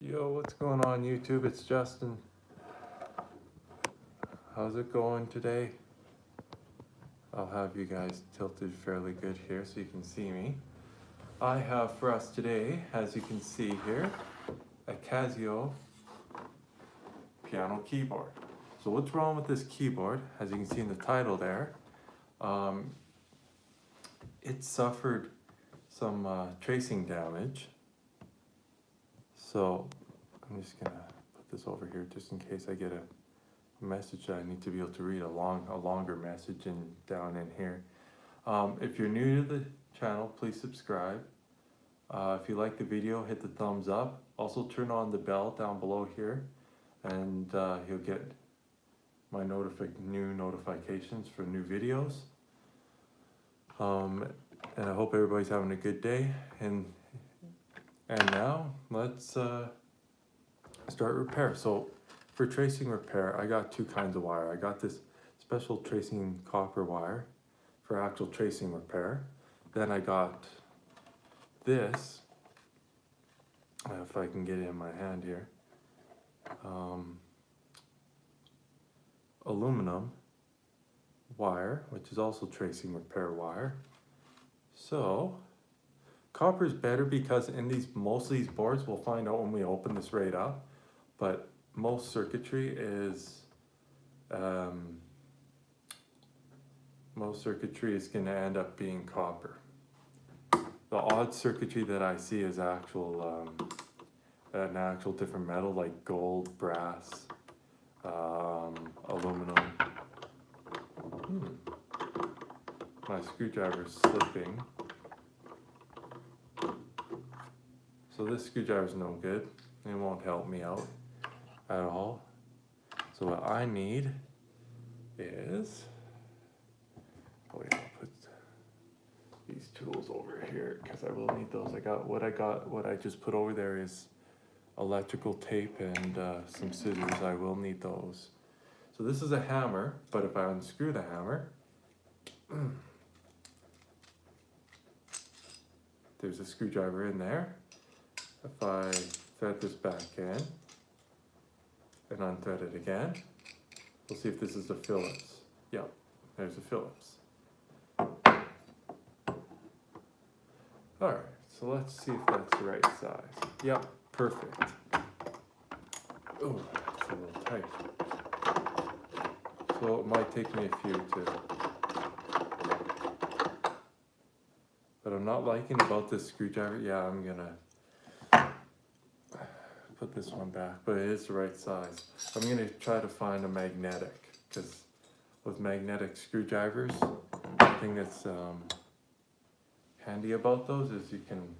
Yo, what's going on YouTube? It's Justin. How's it going today? I'll have you guys tilted fairly good here so you can see me. I have for us today, as you can see here, a Casio piano keyboard. So what's wrong with this keyboard? As you can see in the title there, it suffered some tracing damage. So I'm just gonna put this over here just in case I get a message that I need to be able to read a longer message down in here. If you're new to the channel, please subscribe. If you like the video, hit the thumbs up. Also turn on the bell down below here, and you'll get my new notifications for new videos. And I hope everybody's having a good day. And now let's start repair. So for tracing repair, I got two kinds of wire. I got this special tracing copper wire for actual tracing repair. Then I got this, if I can get it in my hand here, aluminum wire, which is also tracing repair wire. So copper is better because in most of these boards, we'll find out when we open this right up, but most circuitry is going to end up being copper. The odd circuitry that I see is an actual different metal like gold, brass, aluminum. My screwdriver's slipping. So this screwdriver's no good. It won't help me out at all. So what I need is, I'll put these tools over here because I will need those. What I just put over there is electrical tape and some scissors. I will need those. So this is a hammer, but if I unscrew the hammer, there's a screwdriver in there. If I thread this back in and unthread it again, we'll see if this is a Phillips. Yep, there's a Phillips. Alright, so let's see if that's the right size. Yep, perfect. Oh, that's a little tight. So it might take me a few to... But I'm not liking about this screwdriver. Yeah, I'm gonna put this one back, but it is the right size. I'm gonna try to find a magnetic, because with magnetic screwdrivers, the thing that's handy about those is you can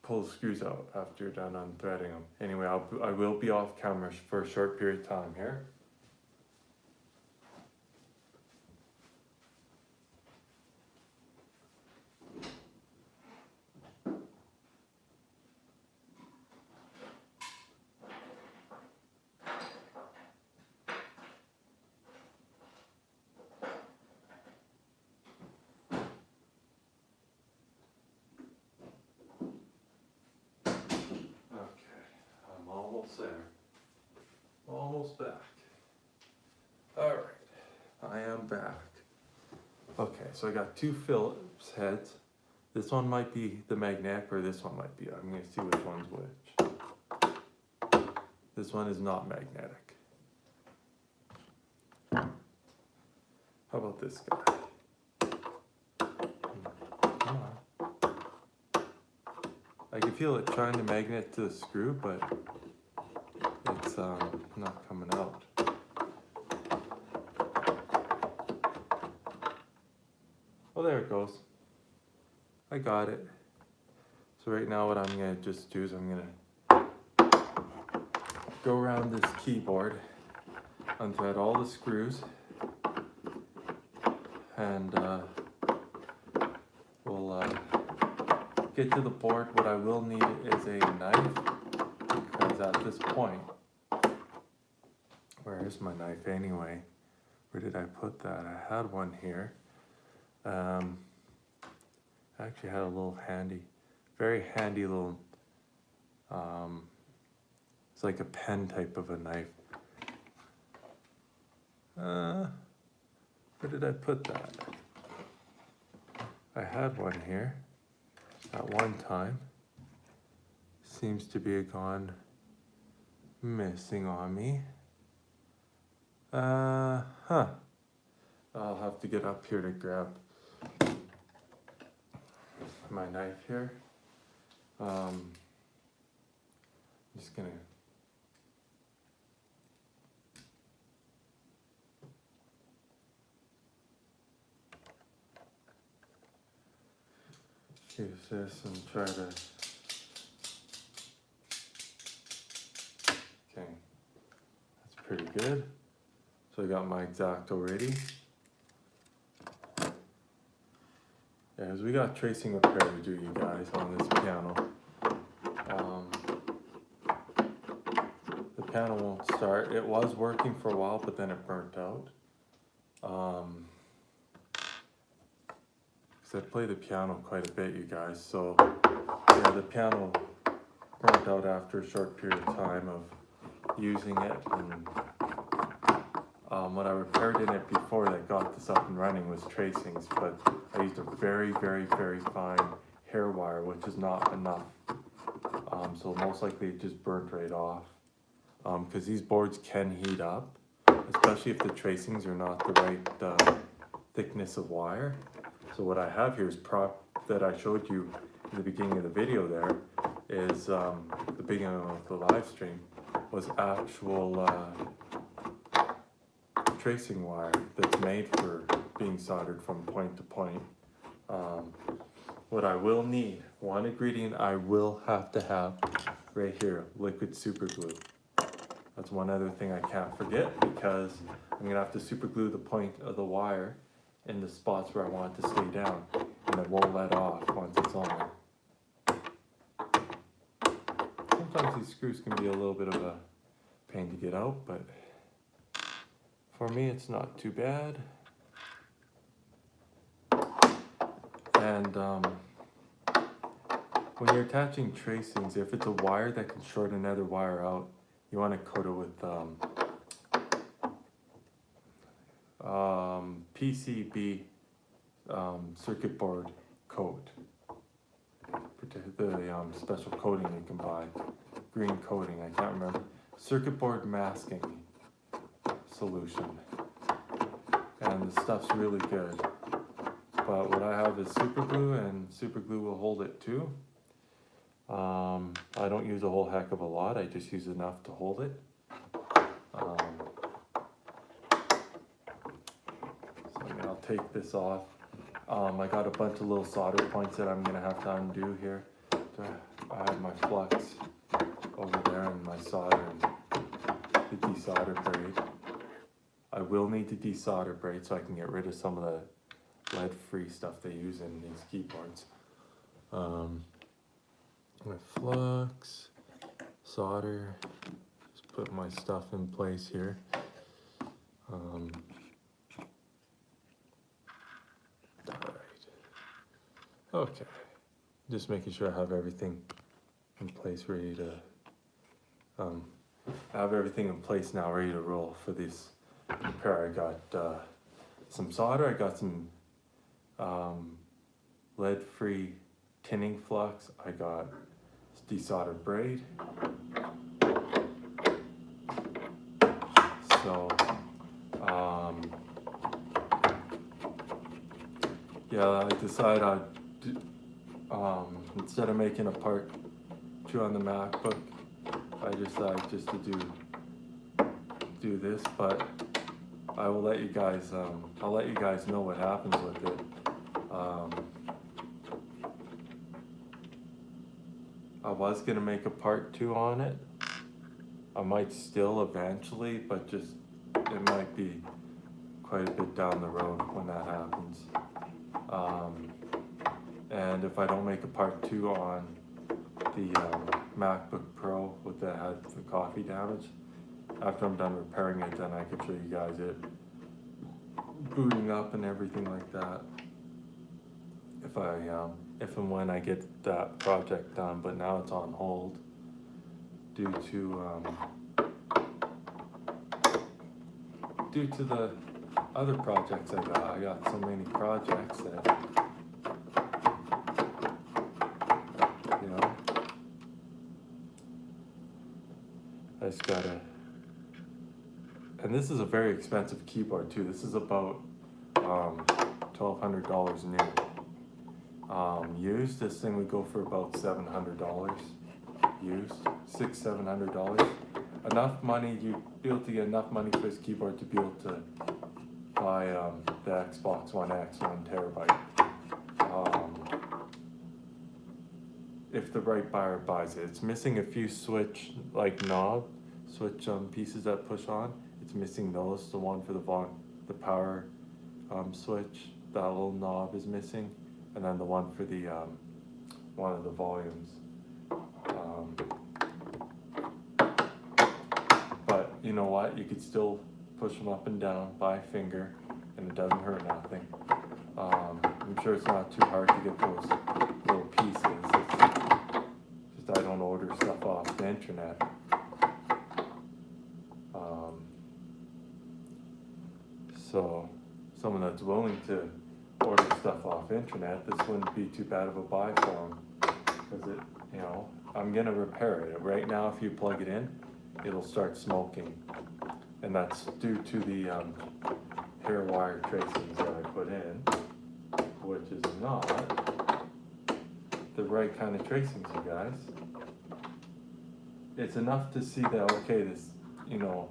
pull the screws out after you're done unthreading them. Anyway, I will be off camera for a short period of time here. Almost there. Almost back. Alright, I am back. Okay, so I got two Phillips heads. This one might be the magnetic, or this one might be. I'm going to see which one's which. This one is not magnetic. How about this guy? Come on. I can feel it trying to magnet to the screw, but it's not coming out. Oh, there it goes. I got it. So right now what I'm gonna just do is I'm gonna go around this keyboard, unthread all the screws, and we'll get to the board. What I will need is a knife, because at this point, where is my knife anyway? Where did I put that? I had one here. I actually had a little very handy little, it's like a pen type of a knife. Where did I put that? I had one here at one time. Seems to be gone missing on me. I'll have to get up here to grab my knife here. I'm just gonna use this and try to. Okay, that's pretty good. So I got my X-Acto ready. Yeah, as we got tracing repair to do, you guys, on this piano. The piano won't start. It was working for a while, but then it burnt out. Because I play the piano quite a bit, you guys. So yeah, the piano burnt out after a short period of time of using it. And what I repaired in it before that got this up and running was tracings, but I used a very, very, very fine hair wire, which is not enough. So most likely it just burnt right off. Because these boards can heat up, especially if the tracings are not the right thickness of wire. So what I have here is that I showed you in the beginning of the video there is the beginning of the live stream was actual tracing wire that's made for being soldered from point to point. What I will need, one ingredient I will have to have right here, liquid super glue. That's one other thing I can't forget, because I'm gonna have to super glue the point of the wire in the spots where I want it to stay down, and it won't let off once it's on. Sometimes these screws can be a little bit of a pain to get out, but for me it's not too bad. And when you're attaching tracings, if it's a wire that can short another wire out, you want to coat it with PCB circuit board coat. The special coating you can buy, green coating, I can't remember. Circuit board masking solution, and the stuff's really good. But what I have is super glue, and super glue will hold it too. I don't use a whole heck of a lot, I just use enough to hold it. So I'll take this off. I got a bunch of little solder points that I'm gonna have to undo here. I have my flux over there and my solder and the desolder braid. I will need to desolder braid so I can get rid of some of the lead-free stuff they use in these keyboards. My flux, solder, just put my stuff in place here. Alright. Okay. Just making sure I have everything in place, ready to, I have everything in place now, ready to roll for this repair. I got some solder, I got some lead-free tinning flux, I got desoldered braid. So, yeah, I decided I'd instead of making a part 2 on the MacBook, I decided just to do this, but I will let you guys, I'll let you guys know what happens with it. I was gonna make a part 2 on it. I might still eventually, but just, it might be quite a bit down the road when that happens. And if I don't make a part 2 on the MacBook Pro with the coffee damage, after I'm done repairing it, then I can show you guys it booting up and everything like that. if and when I get that project done, but now it's on hold due to the other projects I got. I got so many projects that, you know, I just gotta, and this is a very expensive keyboard too. This is about $1,200 new. Used, this thing would go for about $700. Used, $700. Enough money, you'd be able to get enough money for this keyboard to be able to buy the Xbox One X 1 terabyte. If the right buyer buys it. It's missing a few switch pieces that push on. It's missing those. The one for the power switch, that little knob is missing, and then the one for the one of the volumes. But you know what? You could still push them up and down by finger, and it doesn't hurt nothing. I'm sure it's not too hard to get those little pieces. It's just I don't order stuff off the internet. So someone that's willing to order stuff off the internet, this wouldn't be too bad of a buy for them, because it, you know, I'm gonna repair it. Right now, if you plug it in, it'll start smoking, and that's due to the hair wire tracings that I put in, which is not the right kind of tracings, you guys. It's enough to see that, okay, this, you know,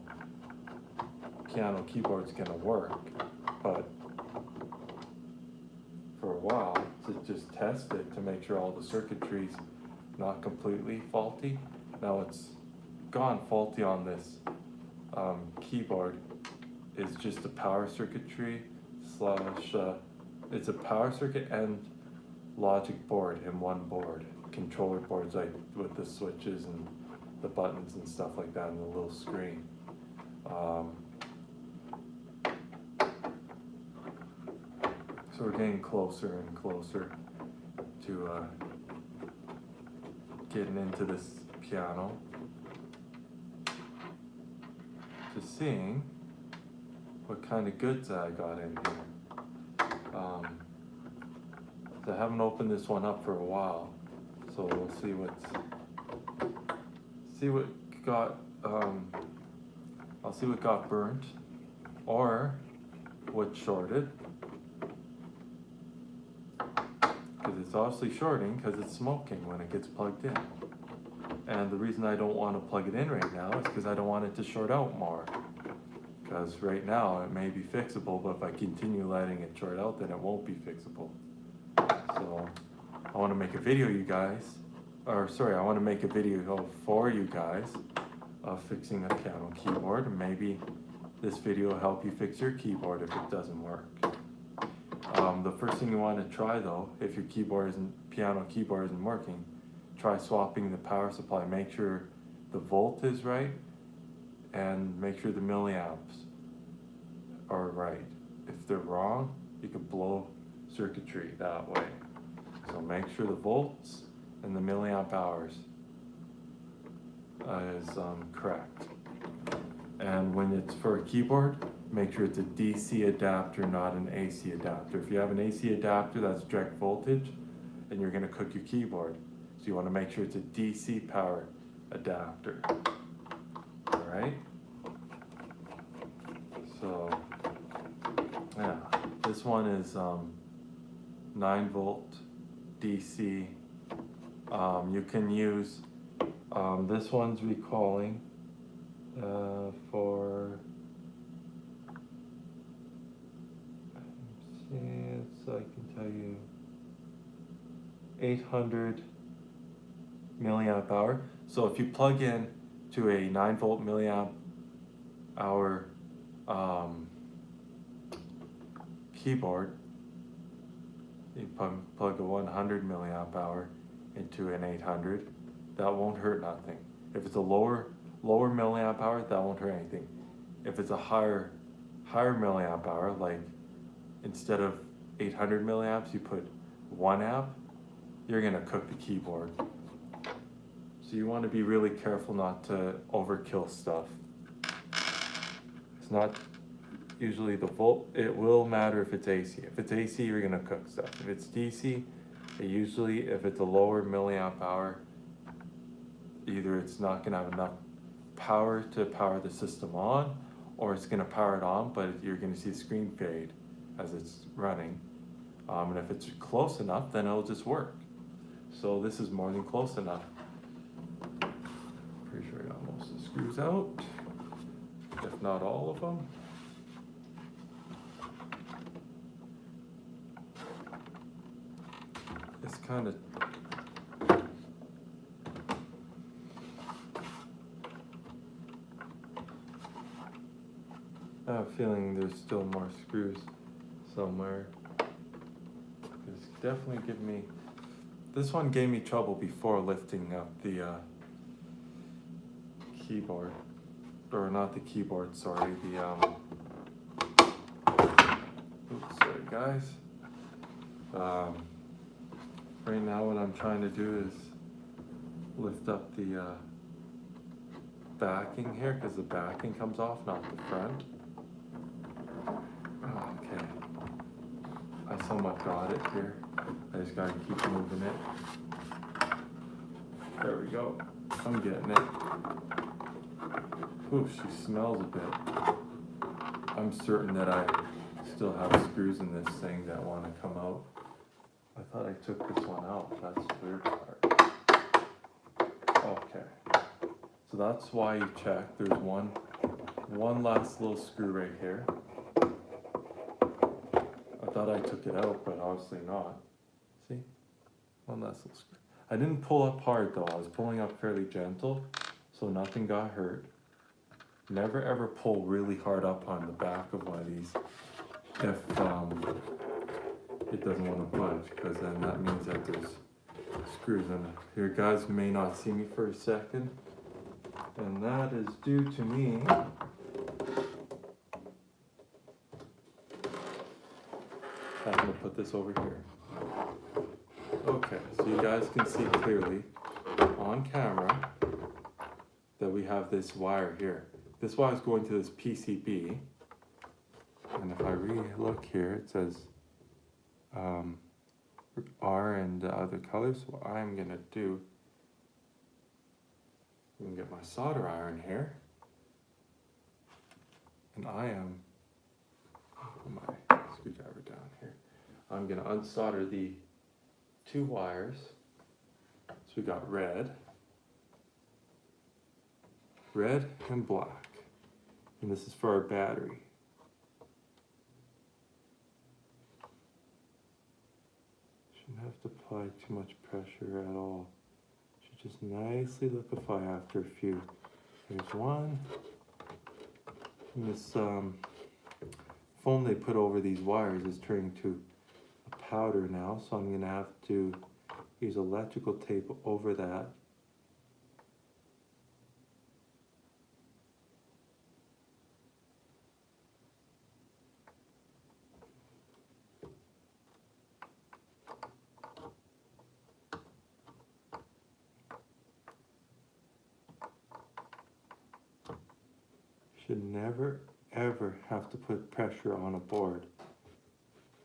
piano keyboard's gonna work, but for a while, to just test it to make sure all the circuitry's not completely faulty. Now it's gone faulty on this keyboard. It's just a power circuitry slash, it's a power circuit and logic board in one board. Controller boards, like with the switches and the buttons and stuff like that, and the little screen. So we're getting closer and closer to getting into this piano, to seeing what kind of goods I got in here. So I haven't opened this one up for a while, so we'll see what got. I'll see what got burnt, or what shorted. Because it's obviously shorting because it's smoking when it gets plugged in. And the reason I don't want to plug it in right now is because I don't want it to short out more. Because right now it may be fixable, but if I continue letting it short out, then it won't be fixable. So I want to make a video, I want to make a video for you guys of fixing a piano keyboard. And maybe this video will help you fix your keyboard if it doesn't work. The first thing you want to try though, if your piano keyboard isn't working, try swapping the power supply. Make sure the volt is right, and make sure the milliamps are right. If they're wrong, you could blow circuitry that way. So make sure the volts and the milliamp hours is correct. And when it's for a keyboard, make sure it's a DC adapter, not an AC adapter. If you have an AC adapter, that's direct voltage, and you're gonna cook your keyboard. So you wanna make sure it's a DC power adapter. All right? So, yeah, this one is 9-volt DC. You can use, this one's recalling for, so I can tell you 800 milliamp hour. So if you plug in to a 9-volt milliamp hour keyboard, you plug a 100 milliamp hour into an 800, that won't hurt nothing. If it's a lower milliamp hour, that won't hurt anything. If it's a higher milliamp hour, like instead of 800 milliamps, you put 1 amp, you're gonna cook the keyboard. So you want to be really careful not to overkill stuff. It's not usually the volt, it will matter if it's AC. If it's AC, you're gonna cook stuff. If it's DC, usually if it's a lower milliamp hour, either it's not gonna have enough power to power the system on, or it's gonna power it on, but you're gonna see the screen fade as it's running. And if it's close enough, then it'll just work. So this is more than close enough. Pretty sure I got most of the screws out, if not all of them. It's kind of I have a feeling there's still more screws somewhere. It's definitely giving me. This one gave me trouble before lifting up the keyboard, or not the keyboard. Sorry, the Oops, sorry guys. Right now, what I'm trying to do is lift up the backing here, because the backing comes off, not the front. Okay, I somewhat got it here. I just gotta keep moving it. There we go. I'm getting it. Ooh, she smells a bit. I'm certain that I still have screws in this thing that want to come out. I thought I took this one out. That's the weird part. Okay. So that's why you check. There's one last little screw right here. I thought I took it out, but obviously not. See? One last little screw. I didn't pull up hard though. I was pulling up fairly gentle, so nothing got hurt. Never ever pull really hard up on the back of one of these if it doesn't want to budge, because then that means that there's screws in it. Here, guys may not see me for a second, and that is due to me having to put this over here. Okay, so you guys can see clearly on camera that we have this wire here. This wire is going to this PCB, and if I re-look here, it says R and other colors. So what I'm gonna do, I'm gonna get my solder iron here, and I am, put my screwdriver down here. I'm gonna unsolder the two wires. So we got red and black, and this is for our battery. Shouldn't have to apply too much pressure at all. Should just nicely liquefy after a few. Here's one. And this foam they put over these wires is turning to a powder now, so I'm gonna have to use electrical tape over that. Should never ever have to put pressure on a board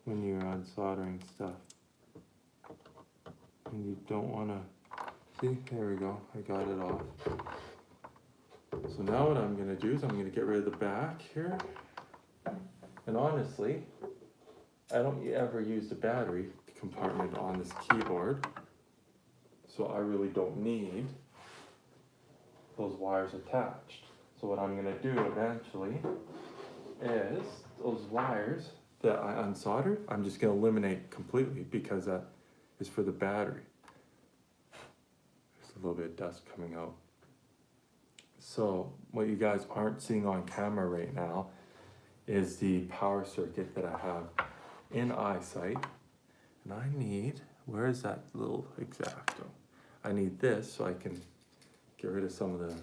when you're unsoldering stuff. And you don't want to, see, there we go, I got it off. So now what I'm going to do is I'm going to get rid of the back here. And honestly, I don't ever use the battery compartment on this keyboard. So I really don't need those wires attached. So what I'm going to do eventually is those wires that I unsoldered, I'm just going to eliminate completely, because that is for the battery. There's a little bit of dust coming out. So what you guys aren't seeing on camera right now is the power circuit that I have in eyesight. And I need, where is that little X-Acto? I need this so I can get rid of some of the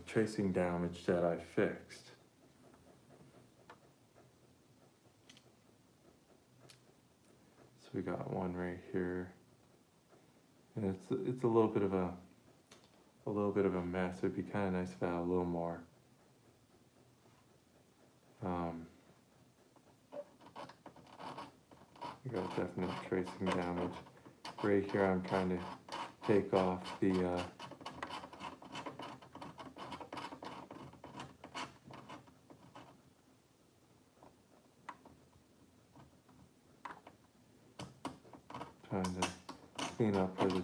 tracing damage that I fixed. So we got one right here, and it's a little bit of a mess. It'd be kind of nice if I had a little more. We got definite tracing damage. Right here I'm trying to take off the trying to clean up where the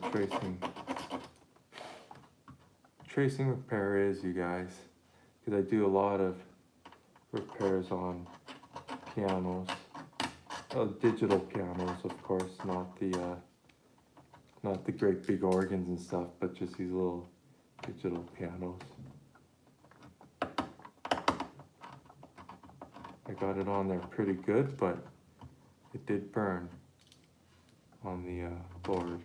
tracing repair is, you guys, because I do a lot of repairs on pianos, digital pianos, of course, not the great big organs and stuff, but just these little digital pianos. I got it on there pretty good, but it did burn on the board.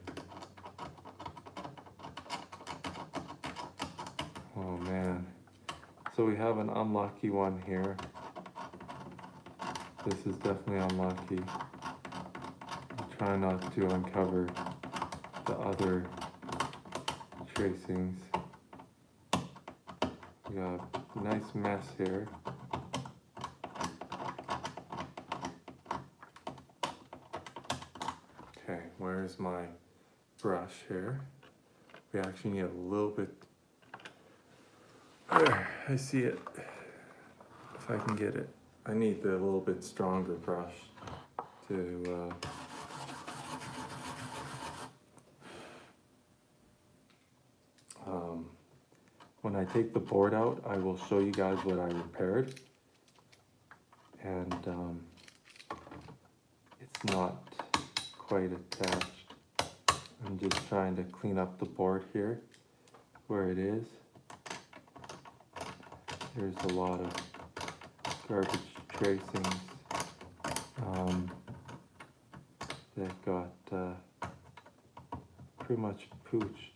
Oh man. So we have an unlucky one here. This is definitely unlucky. I'll try not to uncover the other tracings. We got a nice mess here. Okay, where's my brush here? We actually need a little bit. There, I see it. If I can get it. I need the little bit stronger brush to when I take the board out, I will show you guys what I repaired, and it's not quite attached. I'm just trying to clean up the board here where it is. There's a lot of garbage tracings that got pretty much pooched.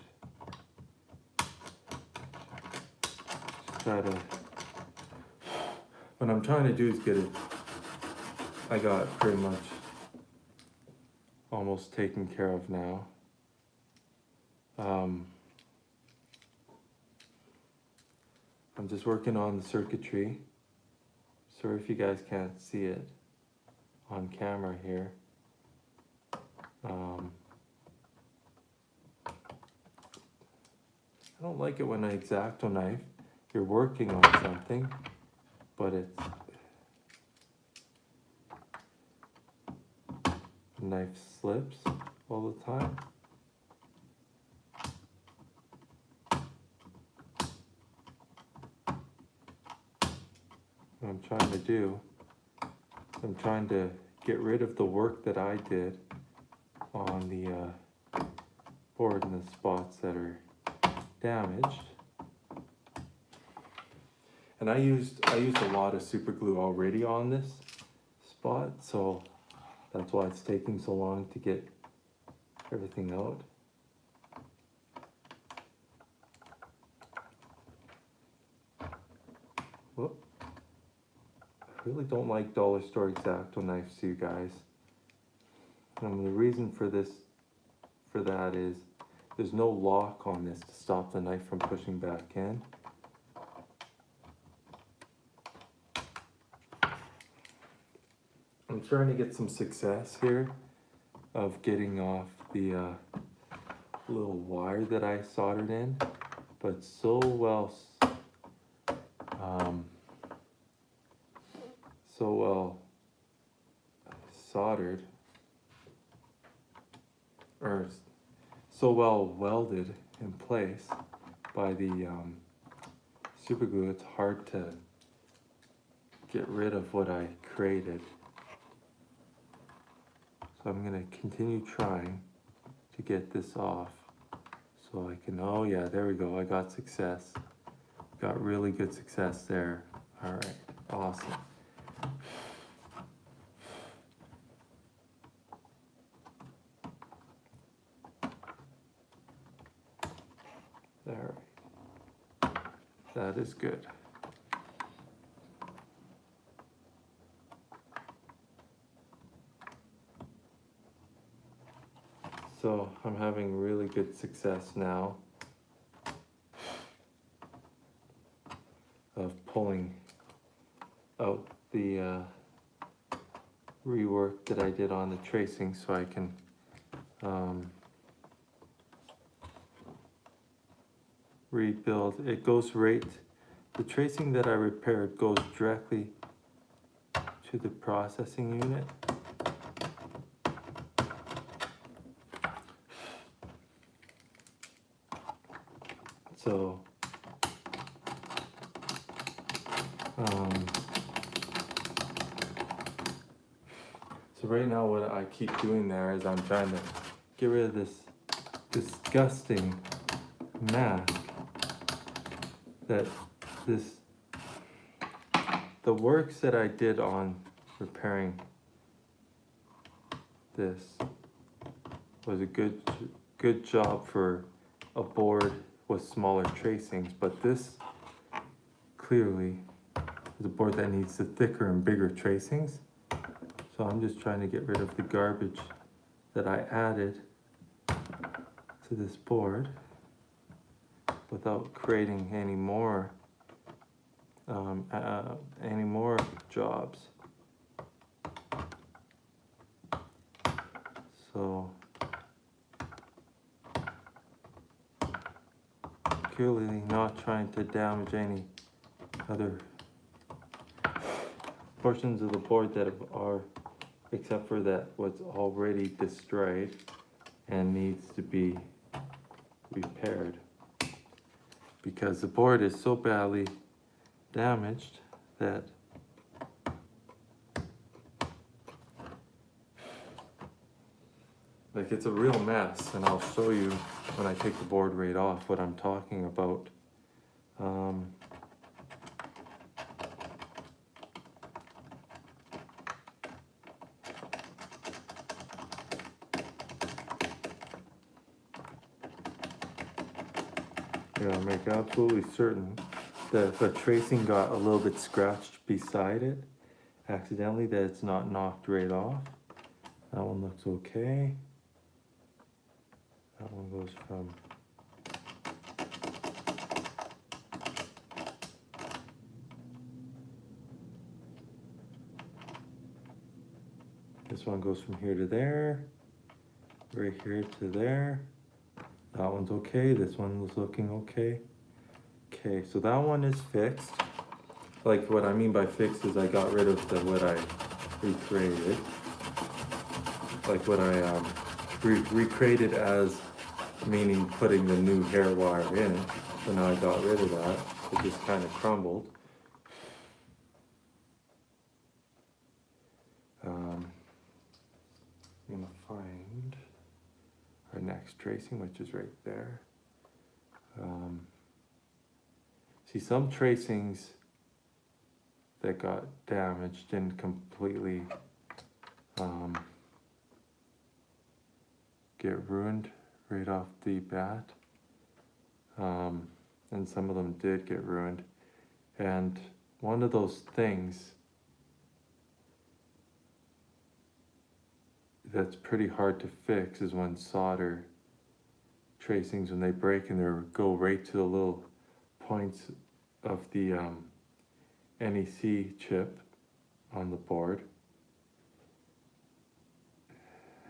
What I'm trying to do is get it, I got pretty much almost taken care of now. I'm just working on the circuitry. Sorry if you guys can't see it on camera here. I don't like it when I X-Acto knife. You're working on something, but the knife slips all the time. What I'm trying to do, I'm trying to get rid of the work that I did on the board in the spots that are damaged. And I used a lot of super glue already on this spot, so that's why it's taking so long to get everything out. Whoop. I really don't like dollar store X-Acto knives, you guys. And the reason for that is there's no lock on this to stop the knife from pushing back in. I'm trying to get some success here of getting off the little wire that I soldered in, but so well soldered, or so well welded in place by the super glue, it's hard to get rid of what I created. So I'm going to continue trying to get this off so I can, oh yeah, there we go, I got success. Got really good success there. All right, awesome. All right, that is good. So I'm having really good success now of pulling out the rework that I did on the tracing, so I can rebuild. It goes right, the tracing that I repaired goes directly to the processing unit. So so right now what I keep doing there is I'm trying to get rid of this disgusting mask that the works that I did on repairing this was a good job for a board with smaller tracings, but this clearly is a board that needs the thicker and bigger tracings. So I'm just trying to get rid of the garbage that I added to this board without creating any more jobs. So clearly not trying to damage any other portions of the board that are, except for that what's already destroyed and needs to be repaired, because the board is so badly damaged that like it's a real mess. And I'll show you when I take the board right off what I'm talking about. Yeah, make absolutely certain that if a tracing got a little bit scratched beside it accidentally, that it's not knocked right off. That one looks okay. That one goes from this one goes from here to there, right here to there. That one's okay. This one was looking okay. Okay, so that one is fixed. Like what I mean by fixed is I got rid of the what I recreated. Like what I recreated as meaning putting the new hair wire in. So now I got rid of that. It just kind of crumbled. I'm gonna find our next tracing, which is right there. See, some tracings that got damaged didn't completely get ruined right off the bat, and some of them did get ruined. And one of those things that's pretty hard to fix is when solder tracings, when they break and they go right to the little points of the NEC chip on the board.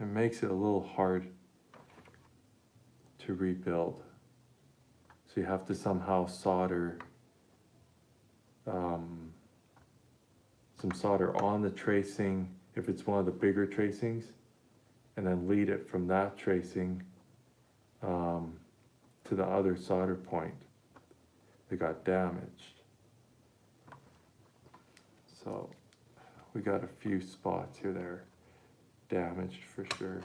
It makes it a little hard to rebuild. So you have to somehow solder some solder on the tracing if it's one of the bigger tracings, and then lead it from that tracing to the other solder point that got damaged. So we got a few spots here that are damaged for sure.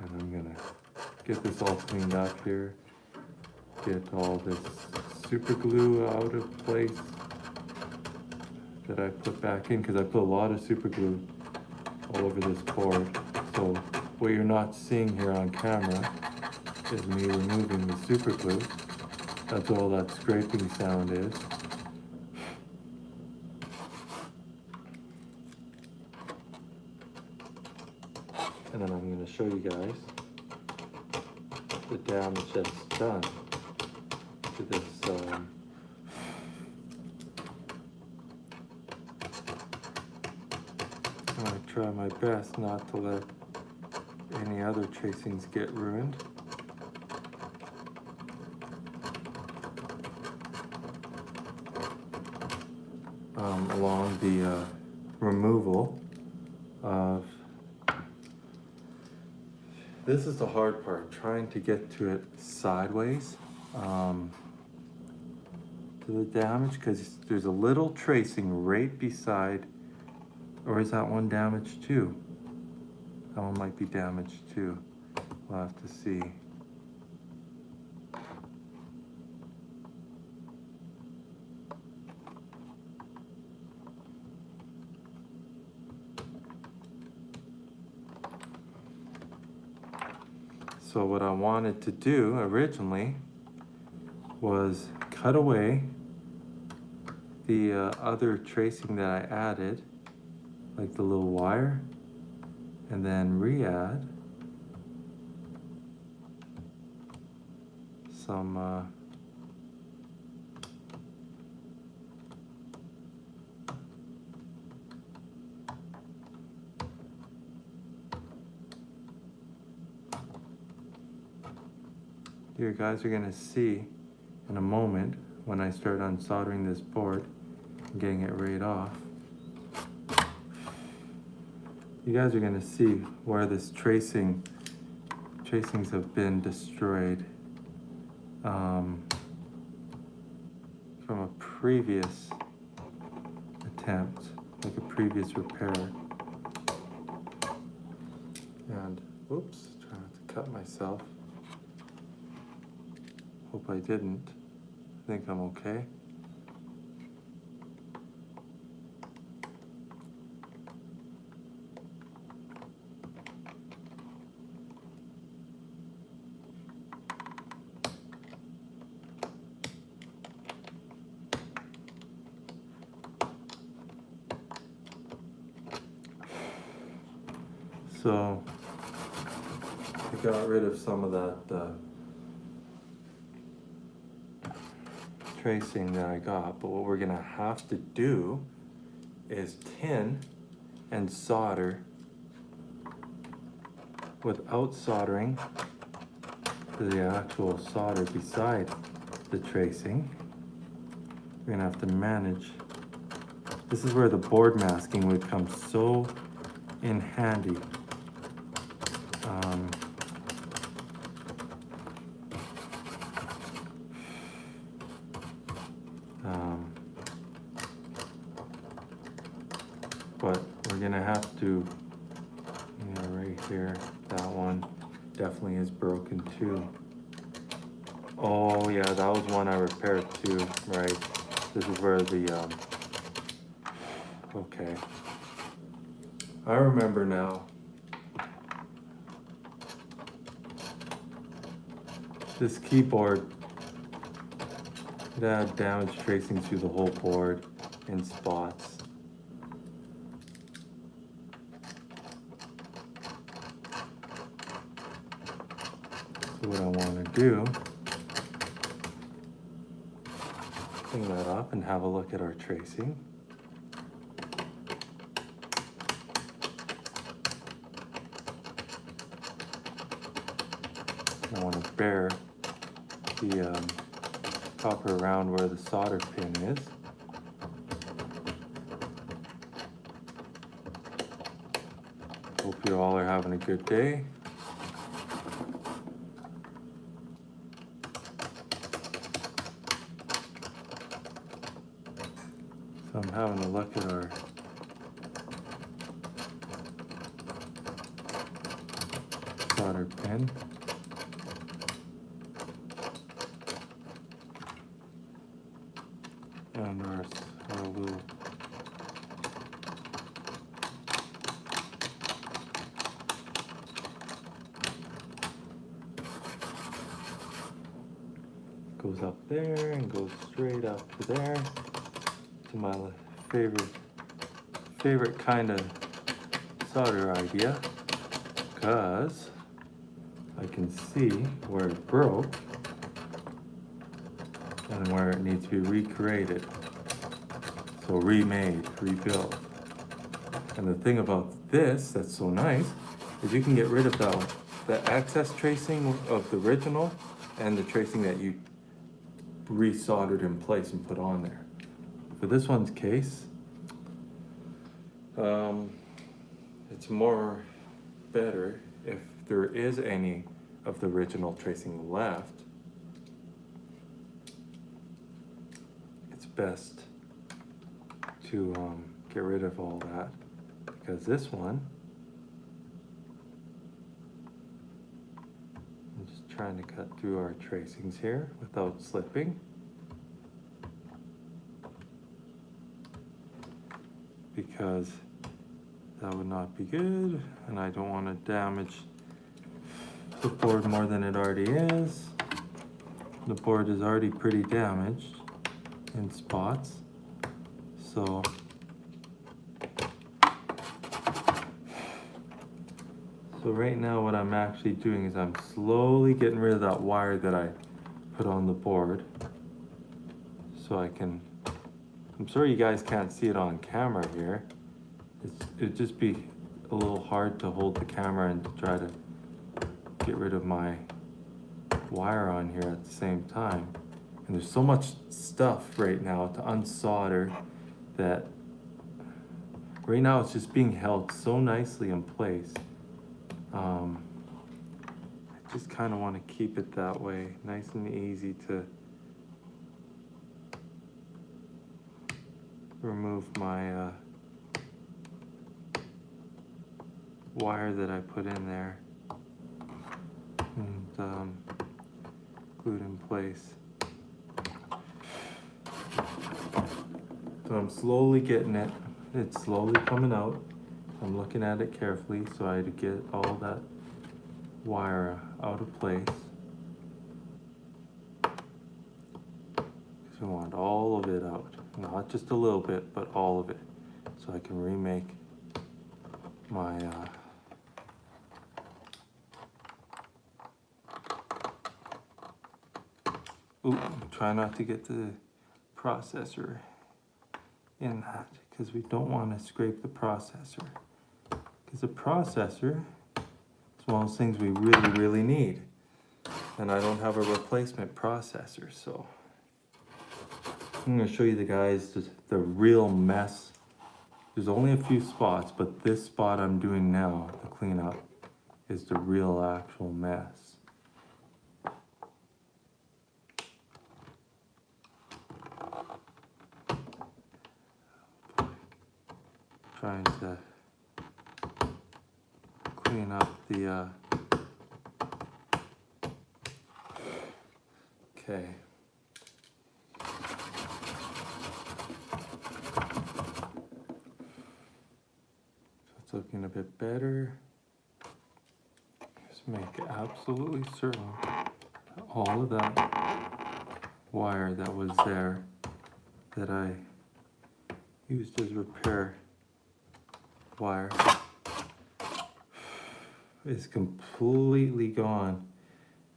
And I'm gonna get this all cleaned up here, get all this super glue out of place that I put back in, because I put a lot of super glue all over this board. So what you're not seeing here on camera is me removing the super glue. That's all that scraping sound is. And then I'm going to show you guys the damage that's done to this I try my best not to let any other tracings get ruined. Along the removal of, this is the hard part, trying to get to it sideways to the damage, because there's a little tracing right beside, or is that one damaged too? That one might be damaged too. We'll have to see. So what I wanted to do originally was cut away the other tracing that I added, like the little wire, and then re-add some you guys are gonna see in a moment when I start unsoldering this board and getting it right off. You guys are gonna see where this tracings have been destroyed from a previous attempt, like a previous repair. And whoops, trying not to cut myself. Hope I didn't. I think I'm okay. So I got rid of some of that tracing that I got, but what we're gonna have to do is tin and solder without soldering the actual solder beside the tracing. We're gonna have to manage. This is where the board masking would come so in handy. But we're gonna have to, right here, that one definitely is broken too. Oh yeah, that was one I repaired too, right? This is where the, okay. I remember now. This keyboard, it had damage tracing through the whole board in spots. So what I want to do, clean that up and have a look at our tracing. I want to bare the copper around where the solder pin is. Hope you all are having a good day. So I'm having a look at our solder pin. And our little goes up there and goes straight up to there, to my favorite kind of solder idea, because I can see where it broke and where it needs to be recreated. So remade, rebuilt. And the thing about this that's so nice is you can get rid of the excess tracing of the original and the tracing that you resoldered in place and put on there. For this one's case, it's more better if there is any of the original tracing left. It's best to get rid of all that, because this one, I'm just trying to cut through our tracings here without slipping, because that would not be good, and I don't want to damage the board more than it already is. The board is already pretty damaged in spots, so right now what I'm actually doing is I'm slowly getting rid of that wire that I put on the board, so I can, I'm sorry you guys can't see it on camera here. It'd just be a little hard to hold the camera and to try to get rid of my wire on here at the same time. And there's so much stuff right now to unsolder that right now it's just being held so nicely in place. I just kind of want to keep it that way, nice and easy to remove my wire that I put in there and glued in place. So I'm slowly getting it. It's slowly coming out. I'm looking at it carefully so I get all that wire out of place. Because we want all of it out. Not just a little bit, but all of it. So I can remake my try not to get the processor in that, because we don't want to scrape the processor, because the processor is one of those things we really need, and I don't have a replacement processor. So I'm going to show you the guys the real mess. There's only a few spots, but this spot I'm doing now, the cleanup, is the real actual mess. Trying to clean up the okay. So it's looking a bit better. Just make absolutely certain that all of that wire that was there that I used as repair wire is completely gone,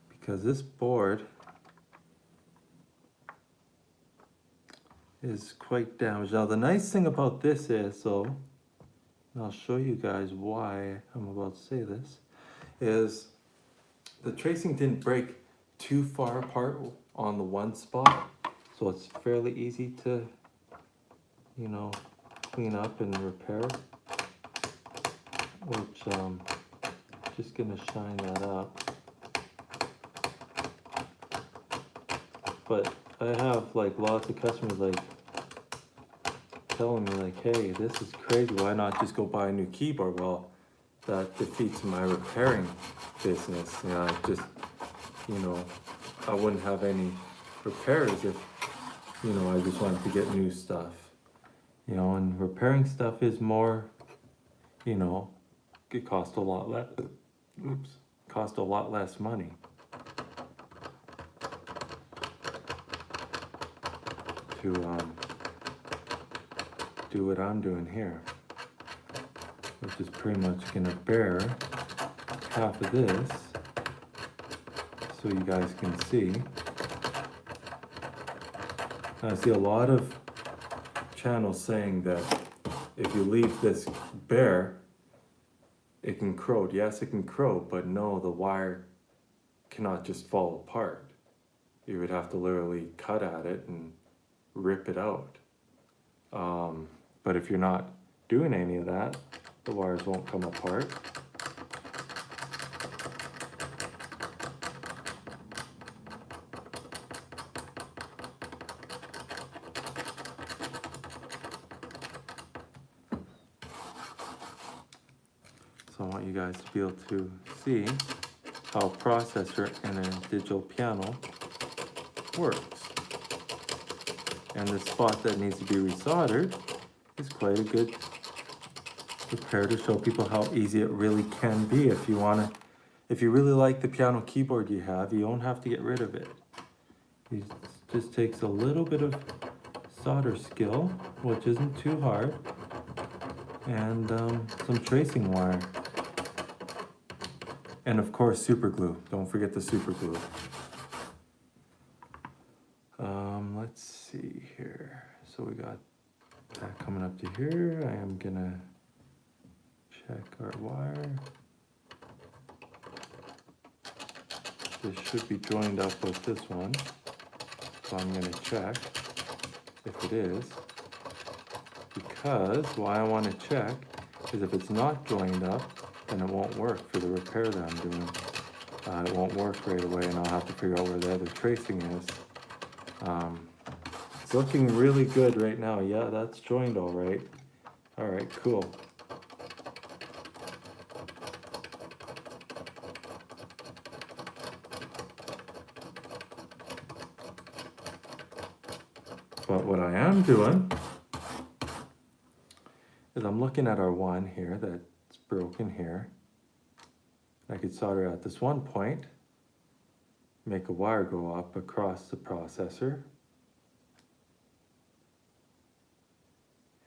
because this board is quite damaged. Now the nice thing about this is, and I'll show you guys why I'm about to say this, is the tracing didn't break too far apart on the one spot, so it's fairly easy to, you know, clean up and repair. Which just gonna shine that up. But I have like lots of customers like telling me like, hey, this is crazy, why not just go buy a new keyboard? Well, that defeats my repairing business. You know, I just, you know, I wouldn't have any repairs if, you know, I just wanted to get new stuff. You know, and repairing stuff is more, you know, it costs a lot less. Cost a lot less money. To do what I'm doing here, which is pretty much gonna bear half of this so you guys can see. I see a lot of channels saying that if you leave this bare, it can corrode. Yes, it can corrode, but no, the wire cannot just fall apart. You would have to literally cut at it and rip it out. But if you're not doing any of that, the wires won't come apart. So I want you guys to be able to see how a processor and a digital piano works. And the spot that needs to be resoldered is quite a good repair to show people how easy it really can be. If you really like the piano keyboard you have, you don't have to get rid of it. It just takes a little bit of solder skill, which isn't too hard, and some tracing wire. And of course, super glue. Don't forget the super glue. Let's see here. So we got that coming up to here. I am gonna check our wire. This should be joined up with this one. So I'm gonna check if it is. Because why I want to check is if it's not joined up, then it won't work for the repair that I'm doing. It won't work right away, and I'll have to figure out where the other tracing is. It's looking really good right now. Yeah, that's joined all right. All right, cool. But what I am doing is I'm looking at our one here that's broken here. I could solder at this one point, make a wire go up across the processor.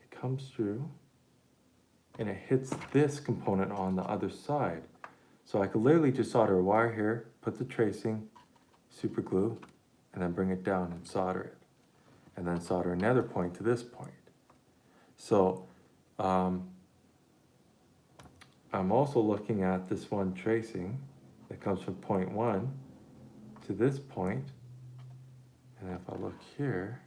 It comes through and it hits this component on the other side. So I could literally just solder a wire here, put the tracing, super glue, and then bring it down and solder it. And then solder another point to this point. So I'm also looking at this one tracing that comes from point 1 to this point. And if I look here,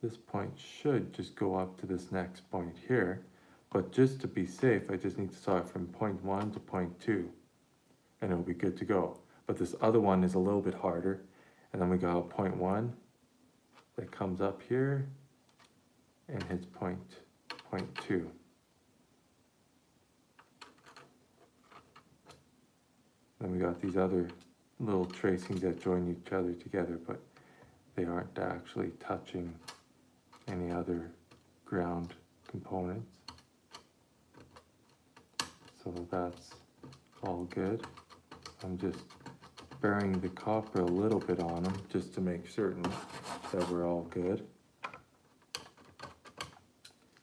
this point should just go up to this next point here. But just to be safe, I just need to solder from point 1 to point 2. And it'll be good to go. But this other one is a little bit harder. And then we got point 1 that comes up here and hits point 2. Then we got these other little tracings that join each other together, but they aren't actually touching any other ground components. So that's all good. I'm just burying the copper a little bit on them just to make certain that we're all good.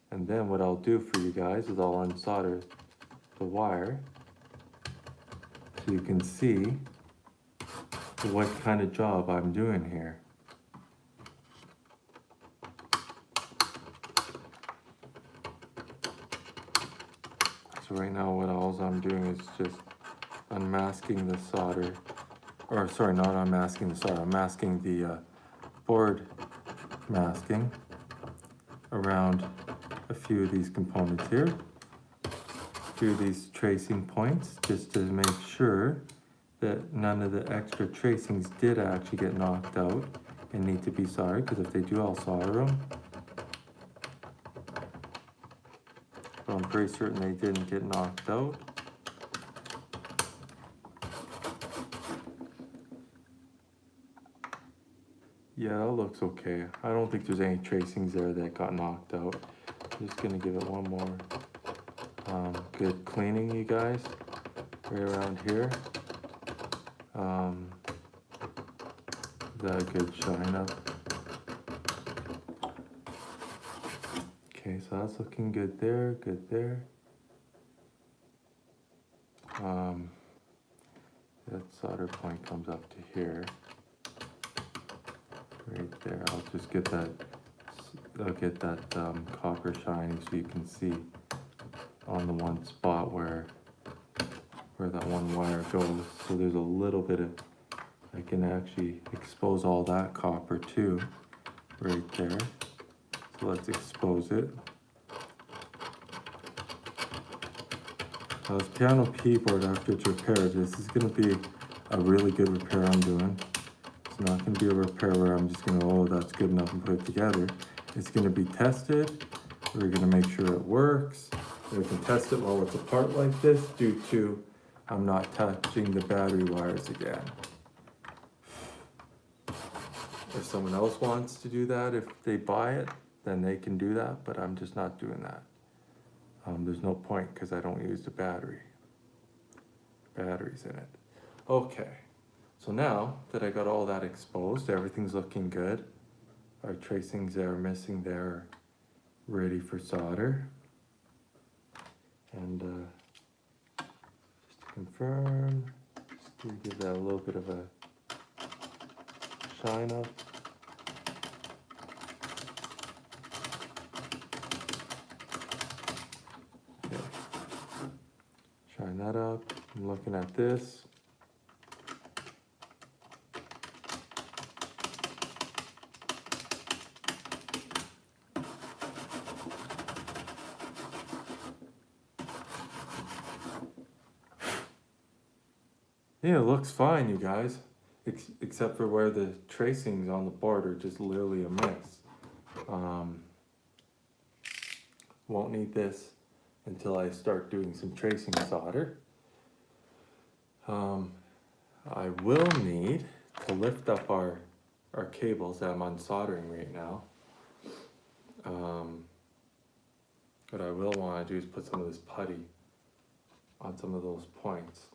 And then what I'll do for you guys is I'll unsolder the wire so you can see what kind of job I'm doing here. So right now what all I'm doing is just unmasking the solder, or sorry, not unmasking the solder, I'm masking the board masking around a few of these components here, a few of these tracing points, just to make sure that none of the extra tracings did actually get knocked out and need to be soldered, because if they do, I'll solder them. But I'm pretty certain they didn't get knocked out. Yeah, that looks okay. I don't think there's any tracings there that got knocked out. I'm just gonna give it one more good cleaning, you guys, right around here. That a good shine up. Okay, so that's looking good there, good there. Let's solder point comes up to here. Right there. I'll just get that. I'll get that copper shining so you can see on the one spot where that one wire goes. So there's a little bit of, I can actually expose all that copper too, right there. So let's expose it. Now this piano keyboard, after it's repaired, this is going to be a really good repair I'm doing. It's not going to be a repair where I'm just going to, oh, that's good enough and put it together. It's going to be tested. We're going to make sure it works. And we can test it while it's apart like this due to I'm not touching the battery wires again. If someone else wants to do that, if they buy it, then they can do that, but I'm just not doing that. There's no point because I don't use the batteries in it. Okay, so now that I got all that exposed, everything's looking good. Our tracings that are missing there are ready for solder. And just to confirm, just to give that a little bit of a shine up. Okay. Shine that up. I'm looking at this. Yeah, it looks fine, you guys, except for where the tracings on the board are just literally a mess. Won't need this until I start doing some tracing solder. I will need to lift up our cables that I'm unsoldering right now. What I will want to do is put some of this putty on some of those points.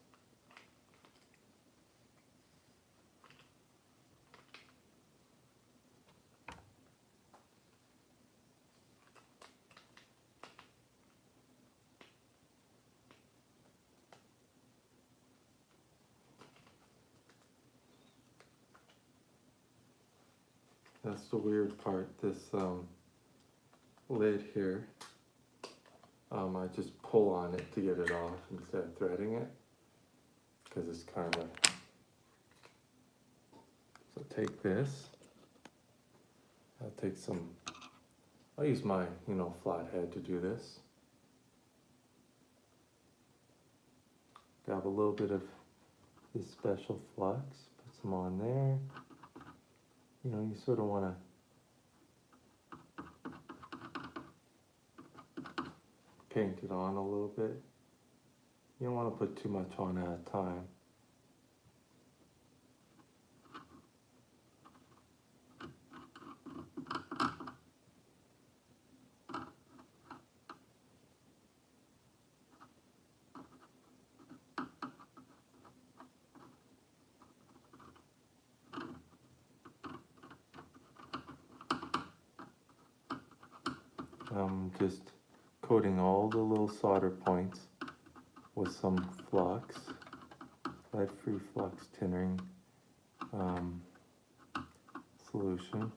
That's the weird part, this lid here, I just pull on it to get it off instead of threading it, because it's kind of, so take this, I'll use my, flat head to do this. Grab a little bit of this special flux, put some on there. You sort of want to paint it on a little bit. You don't want to put too much on at a time. I'm just coating all the little solder points with some flux, lead-free flux tinnering solution.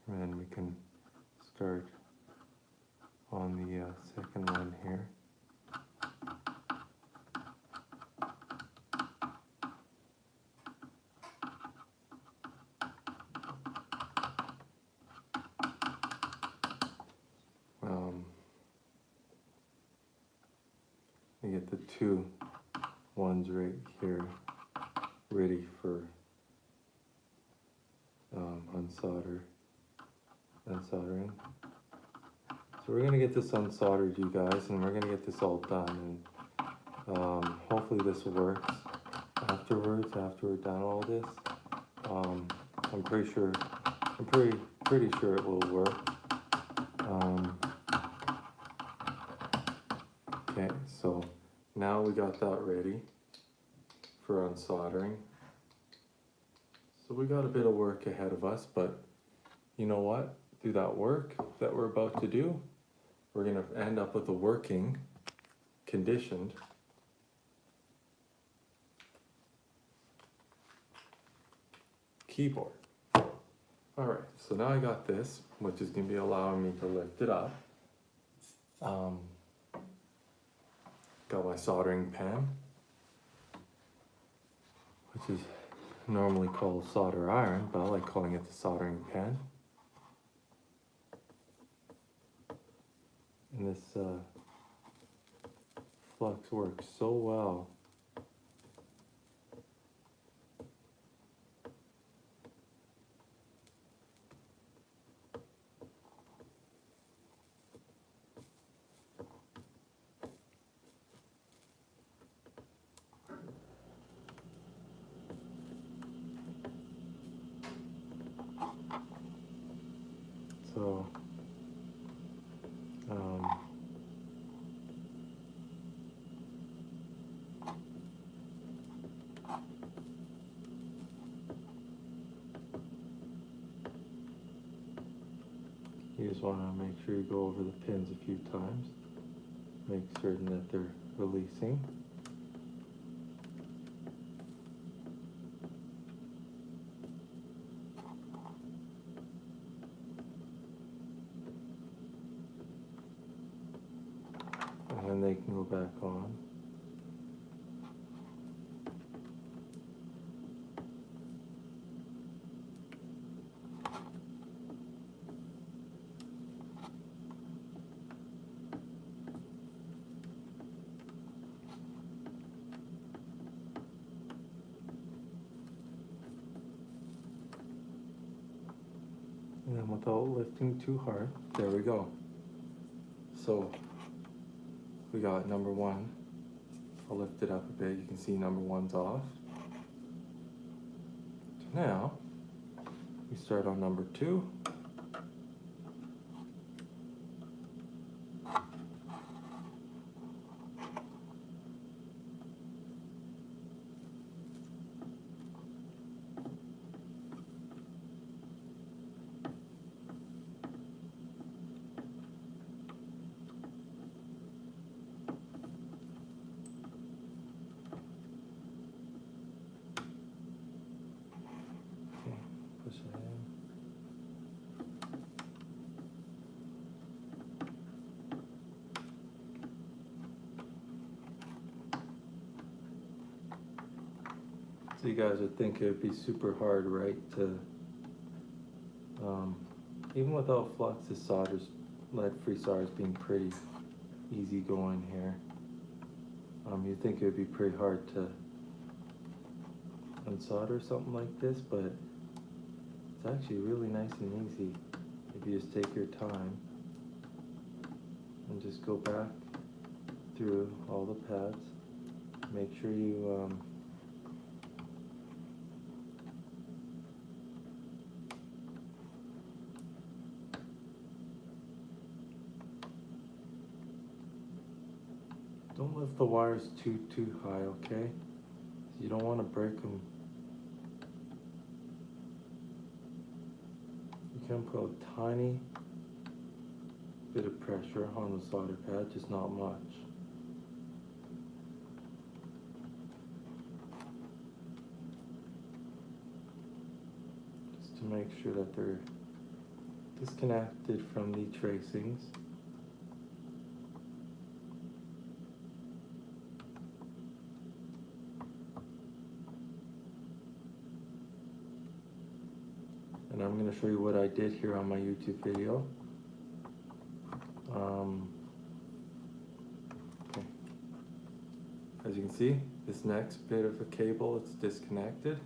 And then we can start on the second one here. I get the two ones right here ready for unsoldering. So we're gonna get this unsoldered, you guys, and we're gonna get this all done, and hopefully this works afterwards, after we're done all this. I'm pretty sure it will work. Okay, so now we got that ready for unsoldering. So we got a bit of work ahead of us, but you know what? Through that work that we're about to do, we're gonna end up with a working conditioned. Keyboard. Alright, so now I got this, which is going to be allowing me to lift it up. Got my soldering pen, which is normally called solder iron, but I like calling it the soldering pen. And this flux works so well. So, you just want to make sure you go over the pins a few times, make certain that they're releasing. And then they can go back on. And then without lifting too hard, there we go. So we got number one. I'll lift it up a bit. You can see number one's off. So now we start on number two. Push it in. So you guys would think it would be super hard, right? To even without flux, this solder's lead-free solder is being pretty easy going here. You'd think it would be pretty hard to unsolder something like this, but it's actually really nice and easy if you just take your time and just go back through all the pads. Make sure you don't lift the wires too high, okay? You don't want to break them. You can put a tiny bit of pressure on the solder pad, just not much. Just to make sure that they're disconnected from the tracings. And I'm going to show you what I did here on my YouTube video. Okay. As you can see, this next bit of a cable, it's disconnected.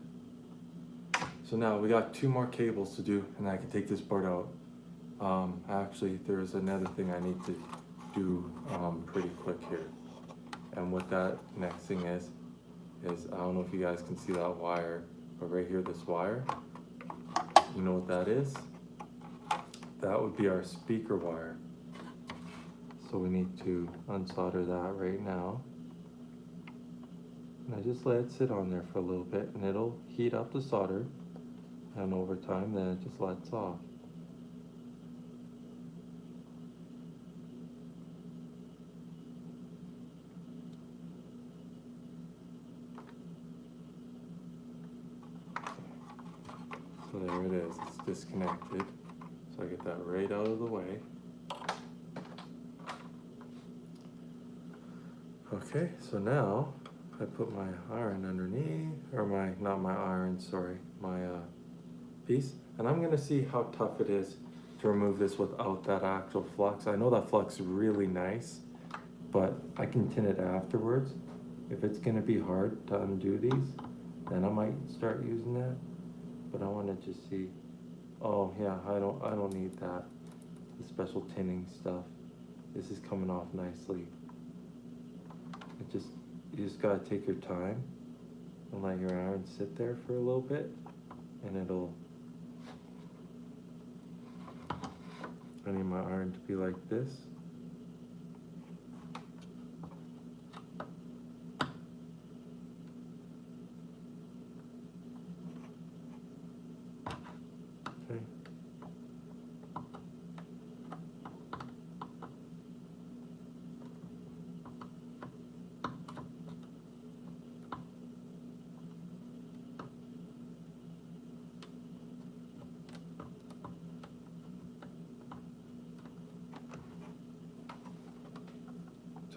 So now we got two more cables to do, and I can take this board out. Actually, there's another thing I need to do pretty quick here. And what that next thing is I don't know if you guys can see that wire, but right here, this wire. You know what that is? That would be our speaker wire. So we need to unsolder that right now. And I just let it sit on there for a little bit and it'll heat up the solder, and over time then it just lets off. it is, it's disconnected. So I get that right out of the way. Okay, so now I put my iron underneath, or not my iron, sorry, my piece. And I'm gonna see how tough it is to remove this without that actual flux. I know that flux is really nice, but I can tin it afterwards. If it's gonna be hard to undo these, then I might start using that. But I wanna just see, oh yeah, I don't need that. The special tinning stuff. This is coming off nicely. You just gotta take your time and let your iron sit there for a little bit, and I need my iron to be like this. Okay.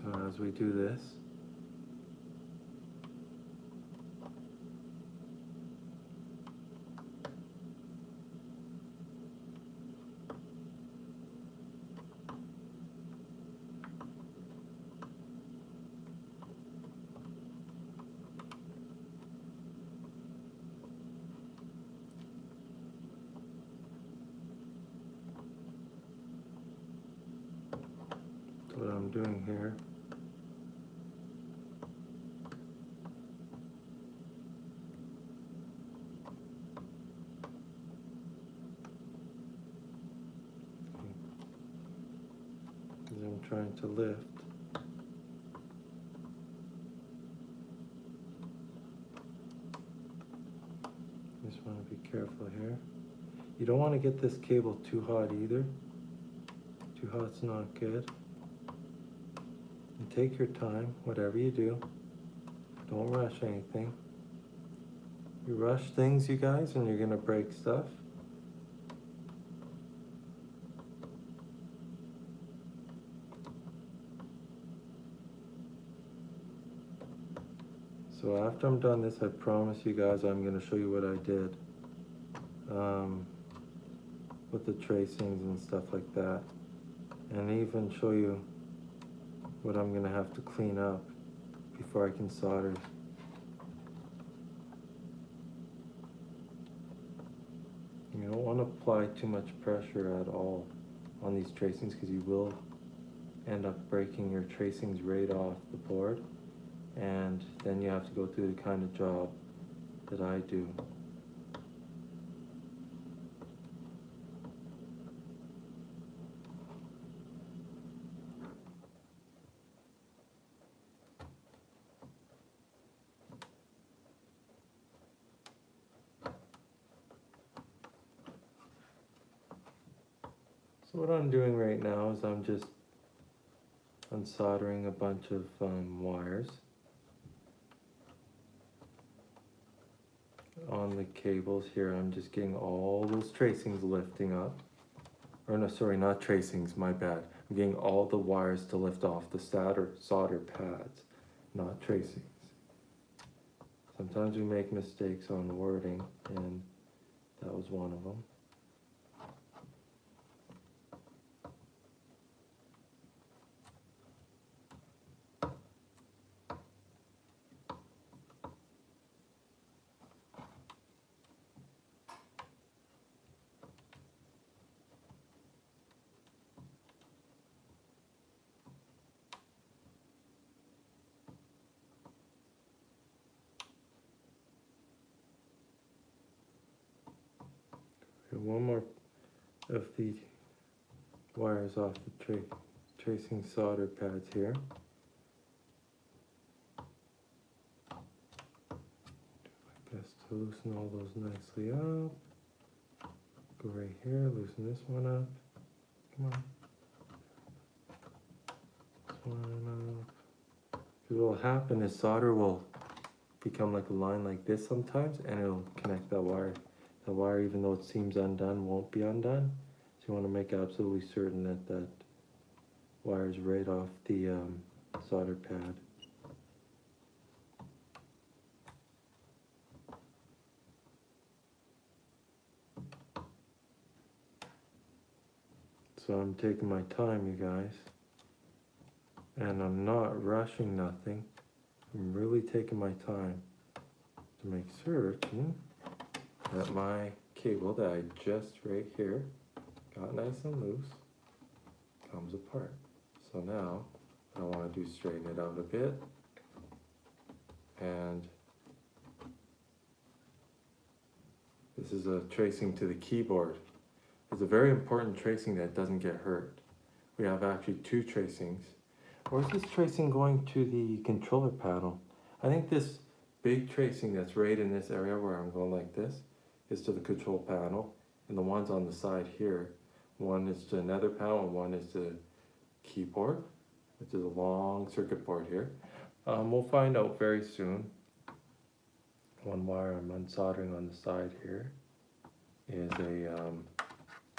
So as we do this, what I'm doing here. Is I'm trying to lift. Just want to be careful here. You don't want to get this cable too hot either. Too hot's not good. And take your time, whatever you do. Don't rush anything. You rush things, you guys, and you're gonna break stuff. So after I'm done this, I promise you guys I'm gonna show you what I did with the tracings and stuff like that, and even show you what I'm gonna have to clean up before I can solder. You don't want to apply too much pressure at all on these tracings, because you will end up breaking your tracings right off the board, and then you have to go through the kind of job that I do. So what I'm doing right now is I'm just unsoldering a bunch of wires on the cables here. I'm just getting all those tracings lifting up. Or no, sorry, not tracings, my bad. I'm getting all the wires to lift off the solder pads, not tracings. Sometimes we make mistakes on wording, and that was one of them. One more of the wires off the tracing solder pads here. Do my best to loosen all those nicely up. Go right here, loosen this one up. Come on. This one up. What will happen is solder will become like a line like this sometimes, and it'll connect that wire the wire, even though it seems undone, won't be undone. So you want to make absolutely certain that that wire is right off the solder pad. So I'm taking my time, you guys, and I'm not rushing nothing. I'm really taking my time to make certain that my cable that I just right here got nice and loose comes apart. So now what I want to do is straighten it out a bit, and this is a tracing to the keyboard. It's a very important tracing that doesn't get hurt. We have actually two tracings. Or is this tracing going to the controller panel? I think this big tracing that's right in this area where I'm going like this is to the control panel, and the ones on the side here, one is to another panel and one is to the keyboard, which is a long circuit board here. We'll find out very soon. One wire I'm unsoldering on the side here is a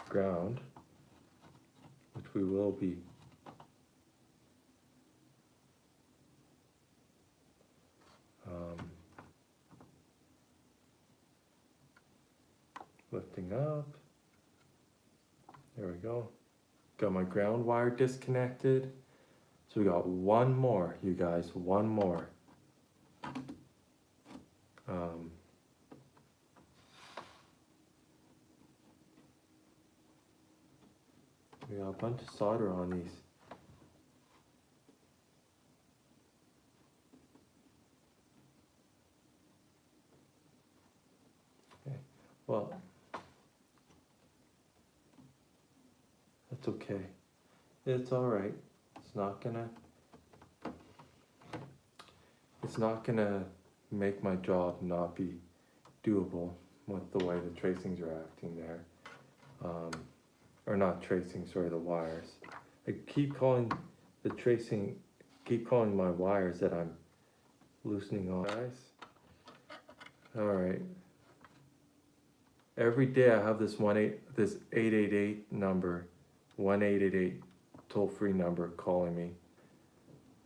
ground, which we will be lifting up. There we go. Got my ground wire disconnected. So we got one more, you guys, one more. We got a bunch of solder on these. Okay, well, that's okay. It's all right. It's not gonna make my job not be doable with the way the tracings are acting there. Or not tracing, sorry, the wires. I keep calling the tracing, keep calling my wires that I'm loosening off. Guys, all right. Every day I have this 888 number, 1888 toll-free number calling me,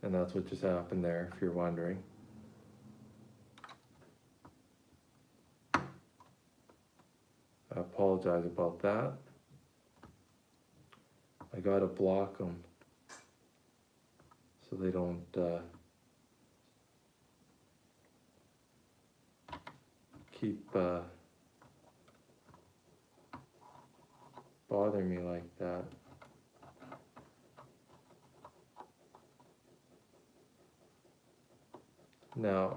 and that's what just happened there, if you're wondering. I apologize about that. I gotta block them so they don't keep bothering me like that. Now,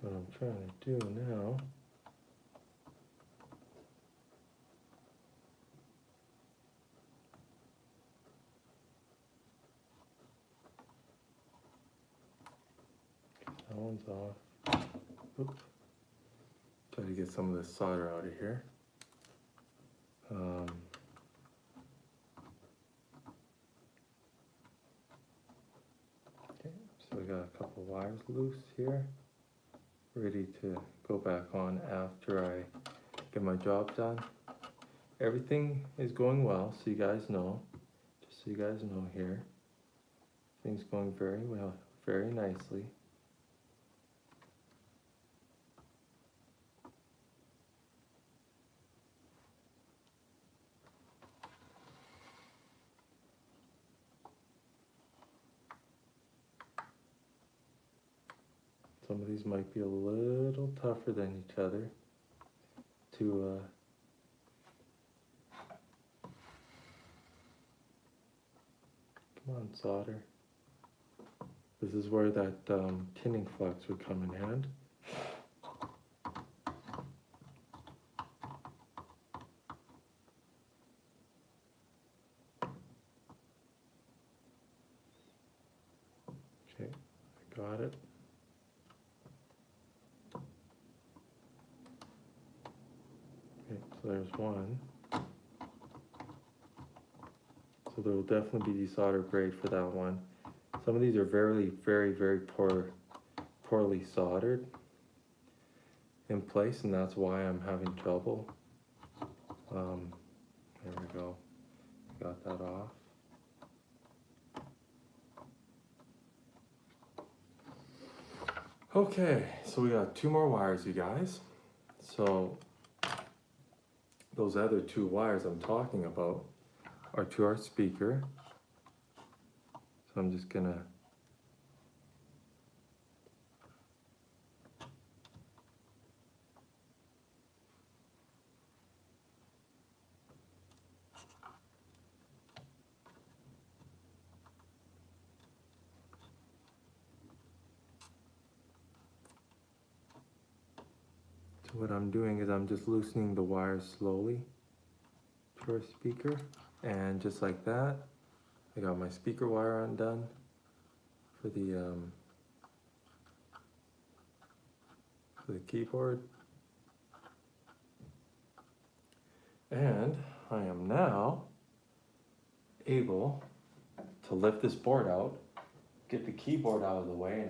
what I'm trying to do now that one's off. Oops. Try to get some of this solder out of here. Okay, so we got a couple wires loose here, ready to go back on after I get my job done. Everything is going well, so you guys know, just so you guys know here, things going very well, very nicely. Some of these might be a little tougher than each other to come on, solder. This is where that tinning flux would come in hand. got it. Okay, so there's one. So there will definitely be desolder grade for that one. Some of these are very poorly soldered in place, and that's why I'm having trouble. There we go. Got that off. Okay, so we got 2 more wires, you guys. So those other 2 wires I'm talking about are to our speaker. So I'm just gonna what I'm doing is I'm just loosening the wires slowly to our speaker, and just like that, I got my speaker wire undone for the keyboard, and I am now able to lift this board out, get the keyboard out of the way,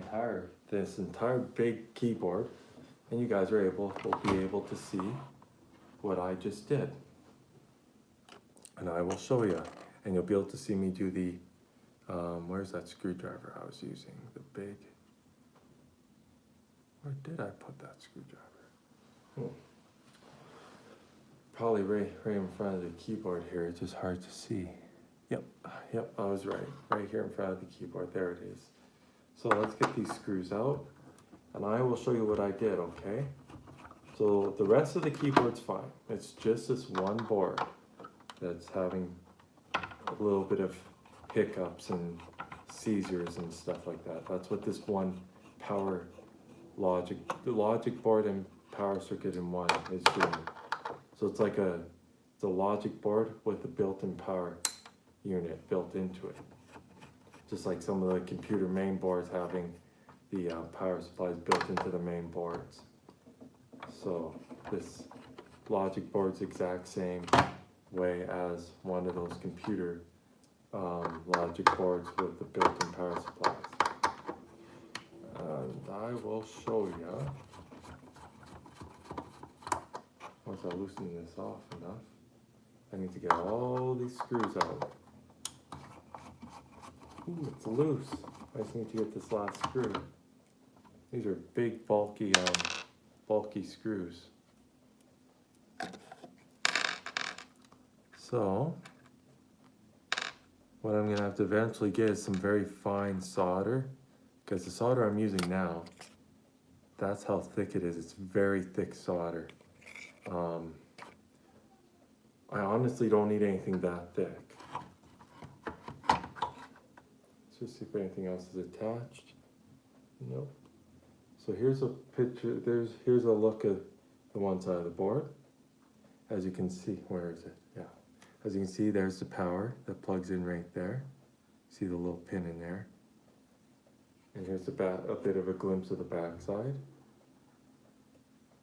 this entire big keyboard. And you guys will be able to see what I just did. And I will show you. And you'll be able to see me do the, where's that screwdriver I was using? The big, where did I put that screwdriver? Probably right in front of the keyboard here. It's just hard to see. Yep, I was right. Right here in front of the keyboard. There it is. So let's get these screws out. And I will show you what I did, okay? So the rest of the keyboard's fine. It's just this one board that's having a little bit of hiccups and seizures and stuff like that. That's what this one the logic board and power circuit in one is doing. So it's like it's a logic board with a built-in power unit built into it. Just like some of the computer main boards having the power supplies built into the main boards. So this logic board's exact same way as one of those computer logic boards with the built-in power supplies. And I will show you, once I loosen this off enough, I need to get all these screws out. Ooh, it's loose. I just need to get this last screw. These are big, bulky screws. So, what I'm gonna have to eventually get is some very fine solder, because the solder I'm using now, that's how thick it is. It's very thick solder. I honestly don't need anything that thick. Let's just see if anything else is attached. Nope. So here's a picture, here's a look at the one side of the board. As you can see, where is it? Yeah. As you can see, there's the power that plugs in right there. See the little pin in there. And here's a bit of a glimpse of the back side.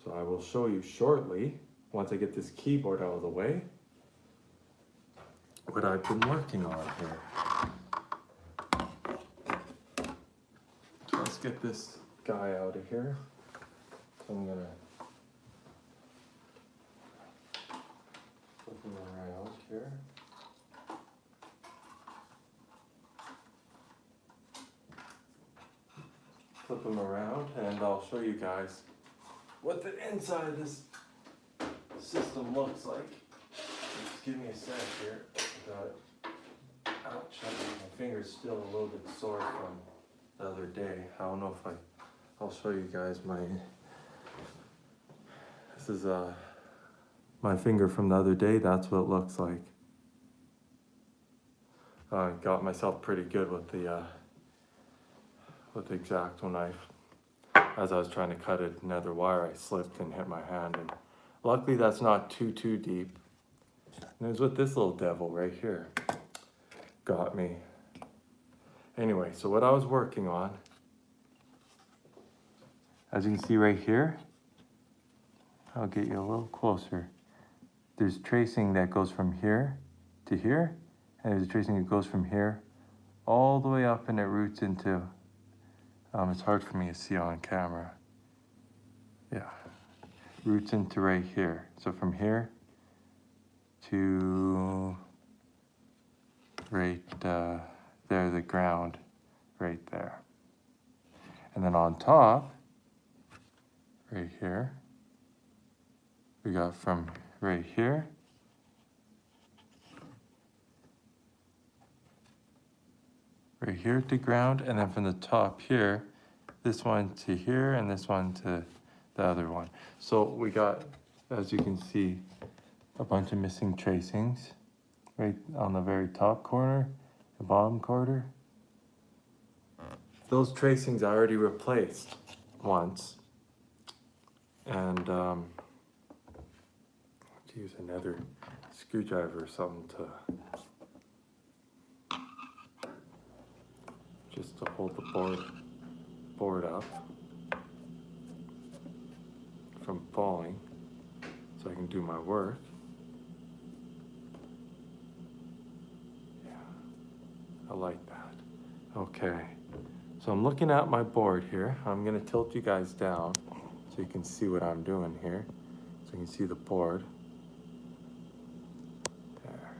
So I will show you shortly, once I get this keyboard out of the way, what I've been working on here. So let's get this guy out of here. So I'm gonna flip him around here. Flip them around and I'll show you guys what the inside of this system looks like. Just give me a sec here. Ouch, my finger's still a little bit sore from the other day. I don't know if I'll show you guys this is my finger from the other day. That's what it looks like. I got myself pretty good with the X-Acto knife. As I was trying to cut another wire, I slipped and hit my hand, and luckily that's not too deep. And it was with this little devil right here. Got me. Anyway, so what I was working on as you can see right here, I'll get you a little closer. There's tracing that goes from here to here, and there's tracing that goes from here all the way up, and it roots into, it's hard for me to see on camera. Yeah, roots into right here. So from here to right there, the ground right there. And then on top, right here, we got from right here to ground, and then from the top here, this one to here, and this one to the other one. So we got, as you can see, a bunch of missing tracings right on the very top corner, the bottom corner. Those tracings I already replaced once, and use another screwdriver or something to just to hold the board up from falling, so I can do my work. Yeah, I like that. Okay, so I'm looking at my board here. I'm gonna tilt you guys down so you can see what I'm doing here. So you can see the board. There.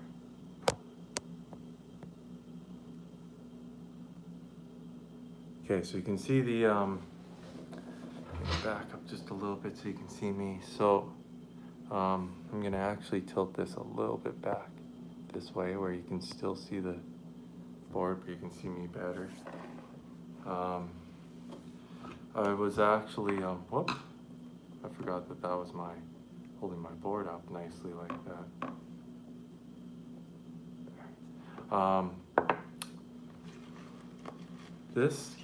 Okay, so you can see the, back up just a little bit so you can see me. So I'm gonna actually tilt this a little bit back this way where you can still see the board, but you can see me better. I was actually, whoop, I forgot that that was holding my board up nicely like that. This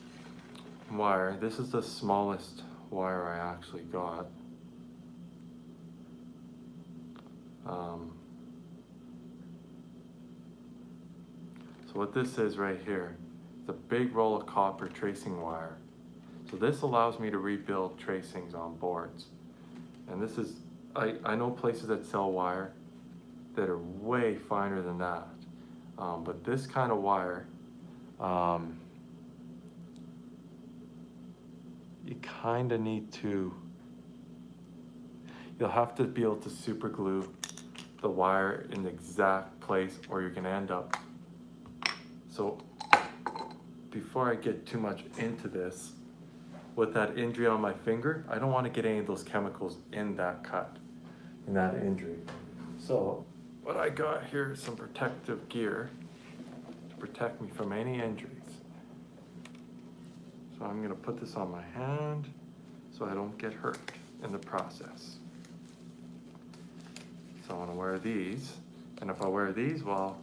wire, this is the smallest wire I actually got. So what this is right here, it's a big roll of copper tracing wire. So this allows me to rebuild tracings on boards. And this is, I know places that sell wire that are way finer than that. But this kind of wire, you kind of need to, you'll have to be able to super glue the wire in the exact place or you're gonna end up. So before I get too much into this, with that injury on my finger, I don't want to get any of those chemicals in that cut, in that injury. So what I got here is some protective gear to protect me from any injuries. So I'm gonna put this on my hand so I don't get hurt in the process. So I wanna wear these, and if I wear these, well,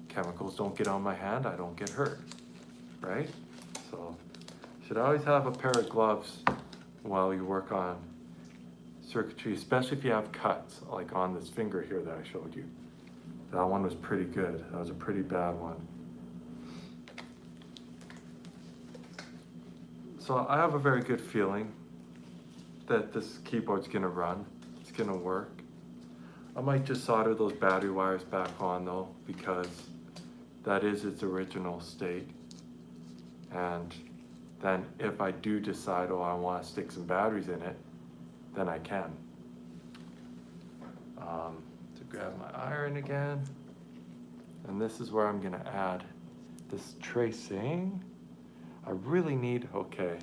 chemicals don't get on my hand, I don't get hurt, right? So you should always have a pair of gloves while you work on circuitry, especially if you have cuts, like on this finger here that I showed you. That one was pretty good, that was a pretty bad one. So I have a very good feeling that this keyboard's gonna run, it's gonna work. I might just solder those battery wires back on though, because that is its original state. And then if I do decide, oh, I wanna stick some batteries in it, then I can. To grab my iron again. And this is where I'm gonna add this tracing. I really need, okay.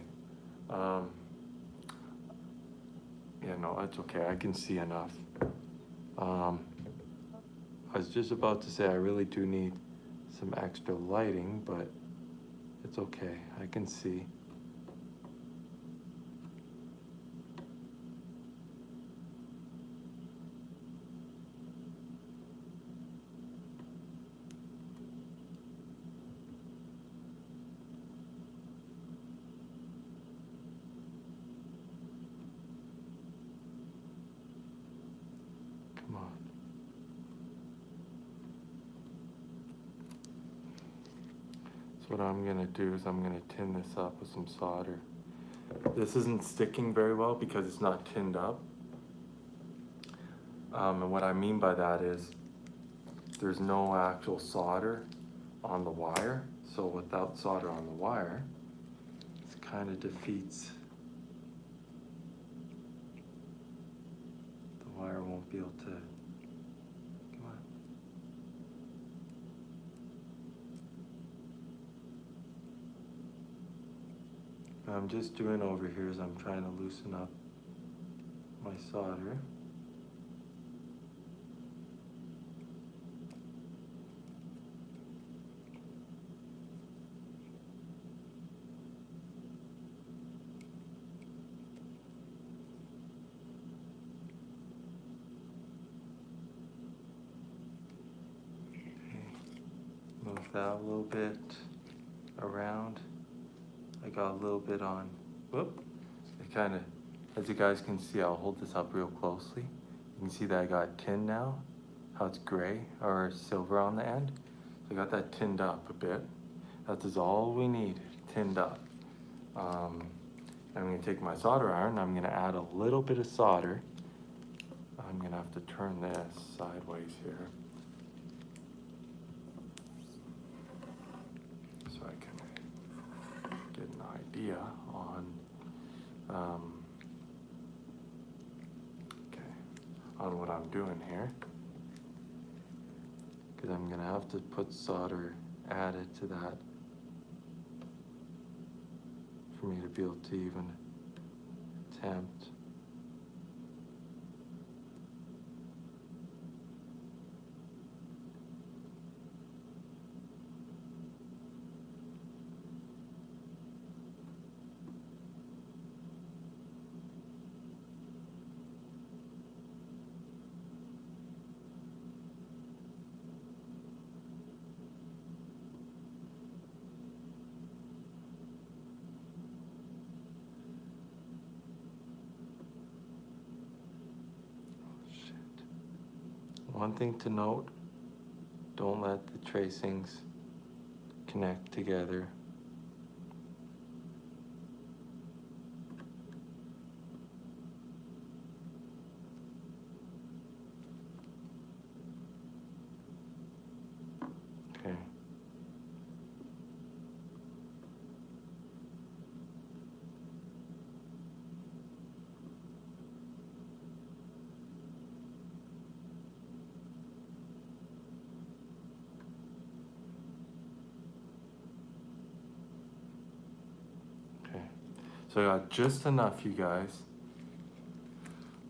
Yeah, no, that's okay, I can see enough. I was just about to say I really do need some extra lighting, but it's okay, I can see. Come on. So what I'm gonna do is I'm gonna tin this up with some solder. This isn't sticking very well because it's not tinned up. And what I mean by that is there's no actual solder on the wire. So without solder on the wire, it kind of defeats. The wire won't be able to, come on. What I'm just doing over here is I'm trying to loosen up my solder. Move that a little bit around. I got a little bit on, whoop. It kind of, as you guys can see, I'll hold this up real closely. You can see that I got tin now, how it's gray or silver on the end. So I got that tinned up a bit. That is all we need, tinned up. I'm gonna take my solder iron, I'm gonna add a little bit of solder. I'm gonna have to turn this sideways here, so I can get an idea on, on what I'm doing here. Because I'm gonna have to put solder added to that for me to be able to even attempt. One thing to note, don't let the tracings connect together. Okay. So I got just enough, you guys.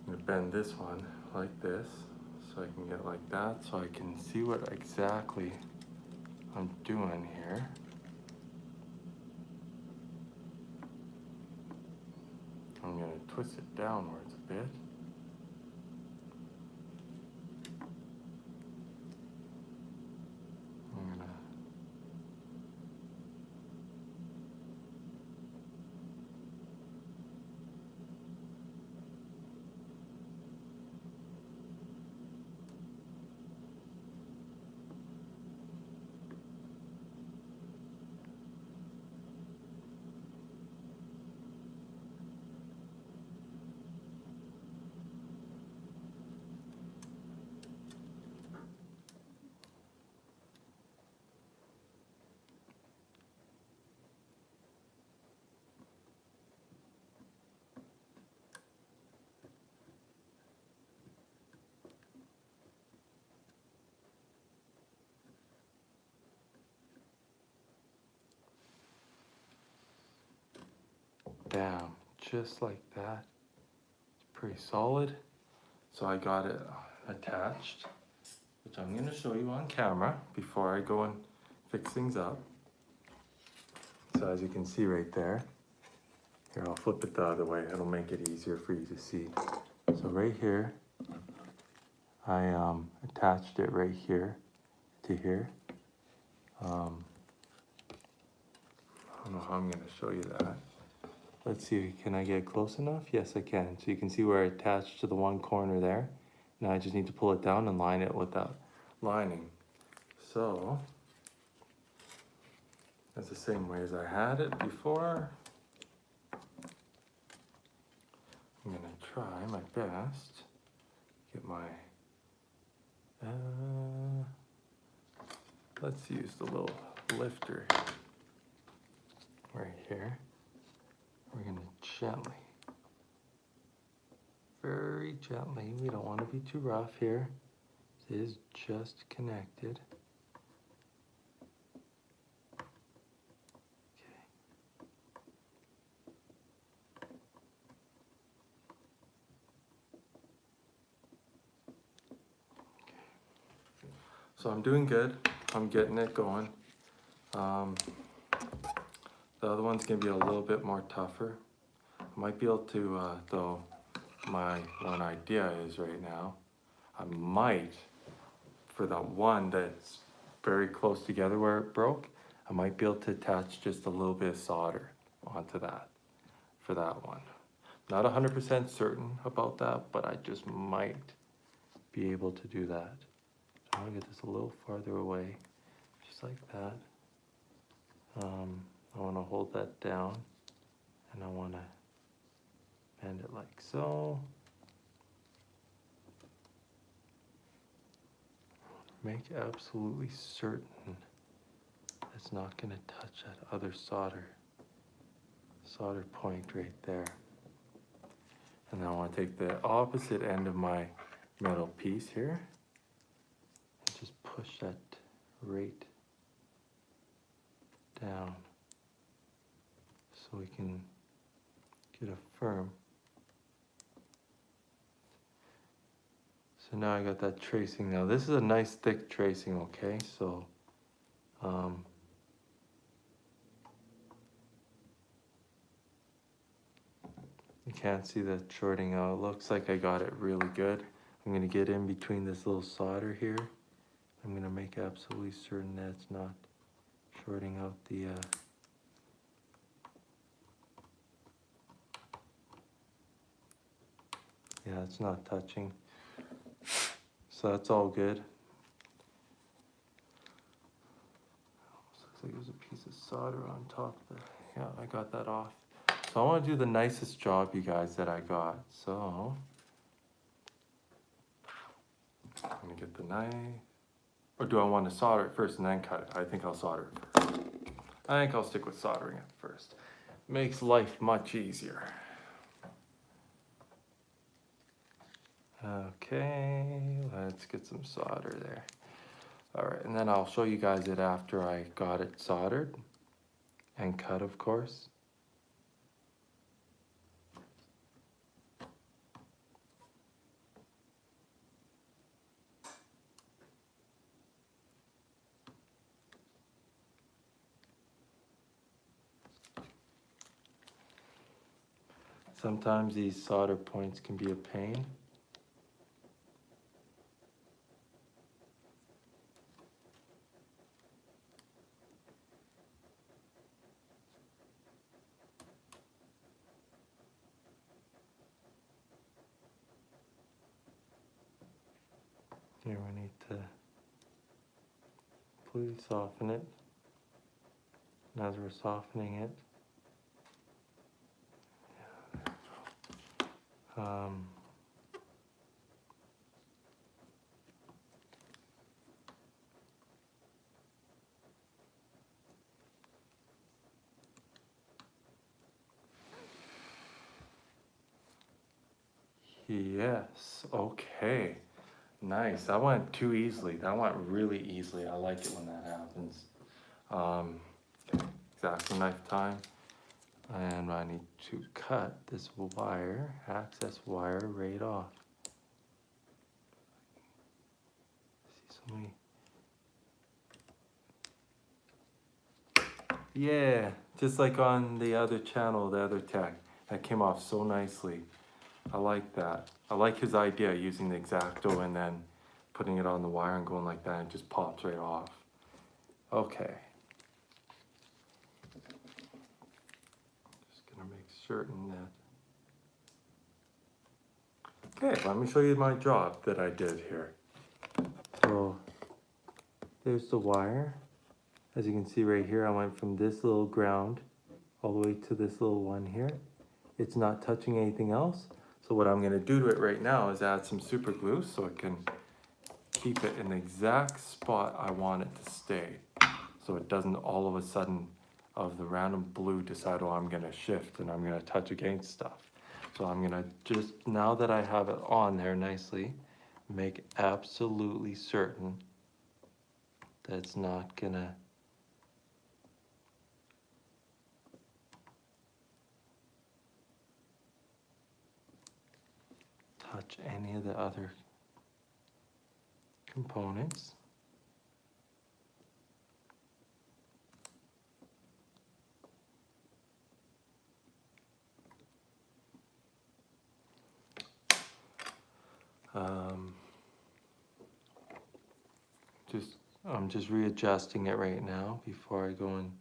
I'm gonna bend this one like this, so I can get like that, so I can see what exactly I'm doing here. I'm gonna twist it downwards a bit. I'm gonna bam, just like that. It's pretty solid. So I got it attached, which I'm gonna show you on camera before I go and fix things up. So as you can see right there, here I'll flip it the other way, it'll make it easier for you to see. So right here, I attached it right here to here. I don't know how I'm gonna show you that. Let's see, can I get close enough? Yes, I can. So you can see where I attached to the one corner there. Now I just need to pull it down and line it with that lining. So, that's the same way as I had it before. try my best. Get my, let's use the little lifter right here. We're gonna gently, very gently, we don't want to be too rough here. It is just connected. So I'm doing good. I'm getting it going. The other one's gonna be a little bit more tougher. I might be able to, though, my one idea is right now, I might, for the one that's very close together where it broke, I might be able to attach just a little bit of solder onto that, for that one. Not 100% certain about that, but I just might be able to do that. I want to get this a little farther away, just like that. I want to hold that down, and I want to bend it like so. Make absolutely certain it's not going to touch that other solder point right there. And then I want to take the opposite end of my metal piece here and just push that right down so we can get a firm. So now I got that tracing. Now this is a nice thick tracing, okay? So you can't see the shorting out. It looks like I got it really good. I'm gonna get in between this little solder here. I'm gonna make absolutely certain that it's not shorting out the yeah, it's not touching. So that's all good. Looks like there's a piece of solder on top there. Yeah, I got that off. So I want to do the nicest job, you guys, that I got. So I'm gonna get the knife. Or do I want to solder it first and then cut it? I think I'll solder it first. I think I'll stick with soldering it first. Makes life much easier. Okay, let's get some solder there. All right, and then I'll show you guys it after I got it soldered and cut, of course. Sometimes these solder points can be a pain. Here we need to completely soften it. And as we're softening it, yes, okay. Nice, that went too easily. That went really easily. I like it when that happens. Exacto knife time. And I need to cut this wire, access wire, right off. See so many. Yeah, just like on the other channel, the other tech. That came off so nicely. I like that. I like his idea, using the X-Acto and then putting it on the wire and going like that, and it just pops right off. Okay. Just gonna make certain that. Okay, let me show you my job that I did here. So there's the wire. As you can see right here, I went from this little ground all the way to this little one here. It's not touching anything else. So So what I'm going to do to it right now is add some super glue so it can keep it in the exact spot I want it to stay. So it doesn't all of a sudden of the random blue decide, oh, I'm going to shift and I'm going to touch against stuff. So I'm going to just, now that I have it on there nicely, make absolutely certain that it's not going to touch any of the other components. I'm just readjusting it right now before I go in.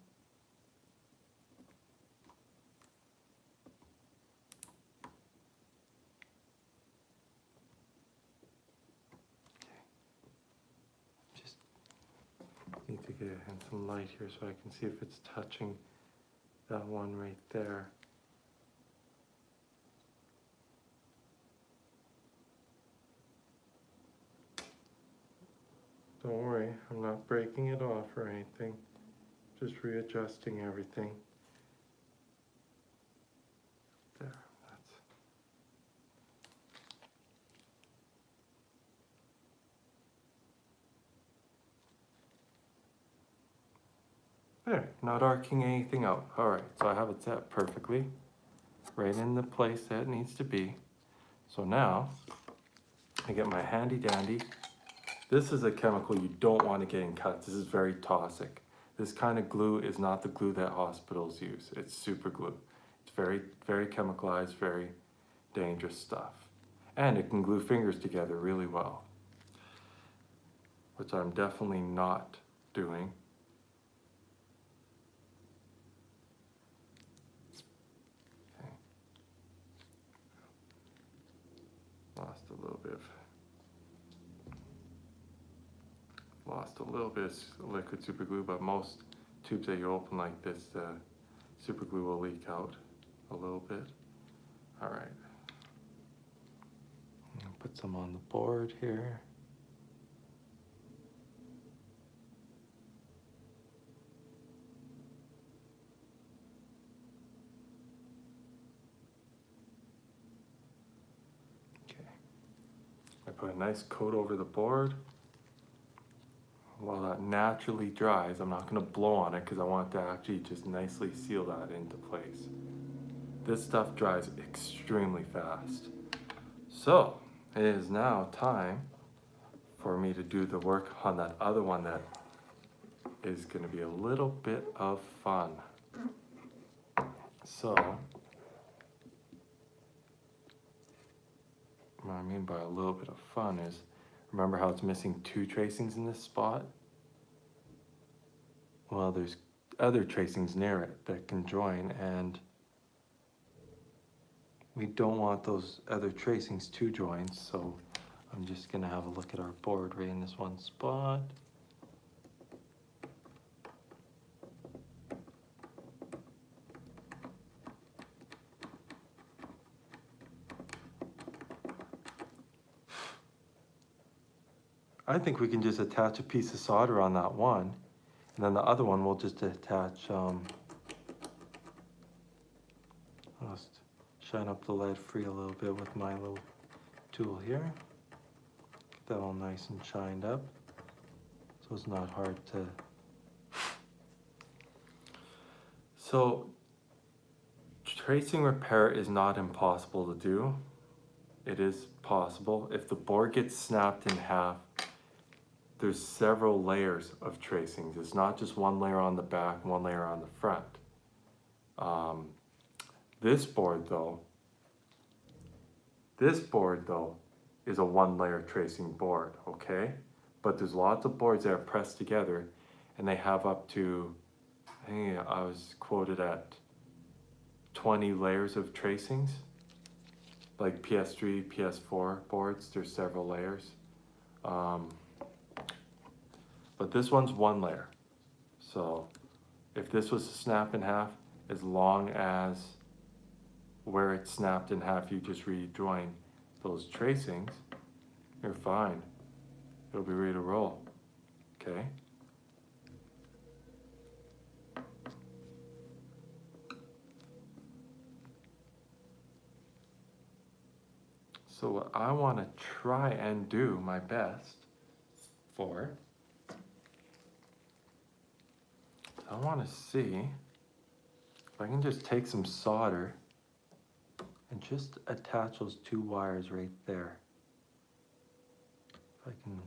Just need to get in some light here so I can see if it's touching that one right there. Don't worry, I'm not breaking it off or anything. Just readjusting everything. There, that's. There, not arcing anything out. All right, so I have it set perfectly, right in the place that it needs to be. So now, I get my handy dandy. This is a chemical you don't want to get in cuts. This is very toxic. This kind of glue is not the glue that hospitals use. It's super glue. It's very, very chemicalized, very dangerous stuff. And it can glue fingers together really well, which I'm definitely not doing. Okay. Lost a little bit of liquid super glue, but most tubes that you open like this, the super glue will leak out a little bit. All right. Put some on the board here. Okay. I put a nice coat over the board. While that naturally dries, I'm not going to blow on it because I want to actually just nicely seal that into place. This stuff dries extremely fast. So it is now time for me to do the work on that other one that is going to be a little bit of fun. So what I mean by a little bit of fun is, remember how it's missing two tracings in this spot? Well, there's other tracings near it that can join, and we don't want those other tracings to join, so I'm just gonna have a look at our board right in this one spot. I think we can just attach a piece of solder on that one, and then the other one we'll just attach, I'll just shine up the lead free a little bit with my little tool here. Get that all nice and shined up, so it's not hard to. So tracing repair is not impossible to do. It is possible. If the board gets snapped in half, there's several layers of tracings. It's not just one layer on the back, one layer on the front. This board though is a one layer tracing board, okay? But there's lots of boards that are pressed together and they have up to, I think I was quoted at 20 layers of tracings. Like PS3, PS4 boards, there's several layers. But this one's one layer. So if this was to snap in half, as long as where it's snapped in half, you just rejoin those tracings, you're fine. It'll be ready to roll. Okay? So what I want to try and do my best for, I want to see if I can just take some solder and just attach those two wires right there. If I can,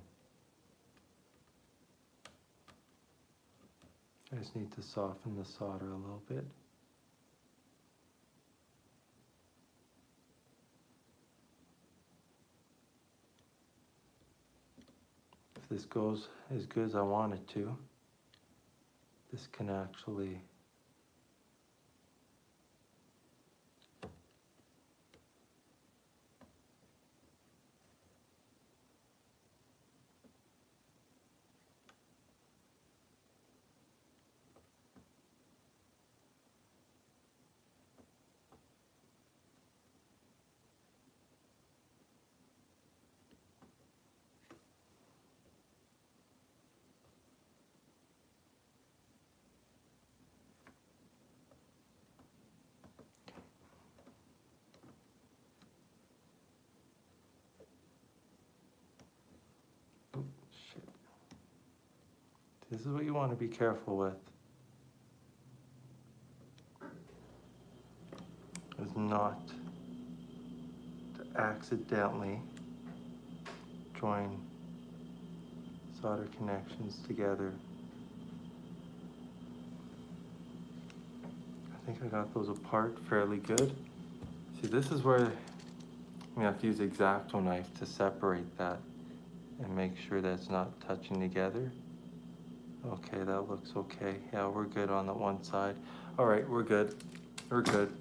I just need to soften the solder a little bit. If this goes as good as I want it to, this can actually shit. This is what you want to be careful with. Is not to accidentally join solder connections together. I think I got those apart fairly good. See, this is where I'm gonna have to use the X-Acto knife to separate that and make sure that it's not touching together. Okay, that looks okay. Yeah, we're good on that one side. All right, we're good. We're good.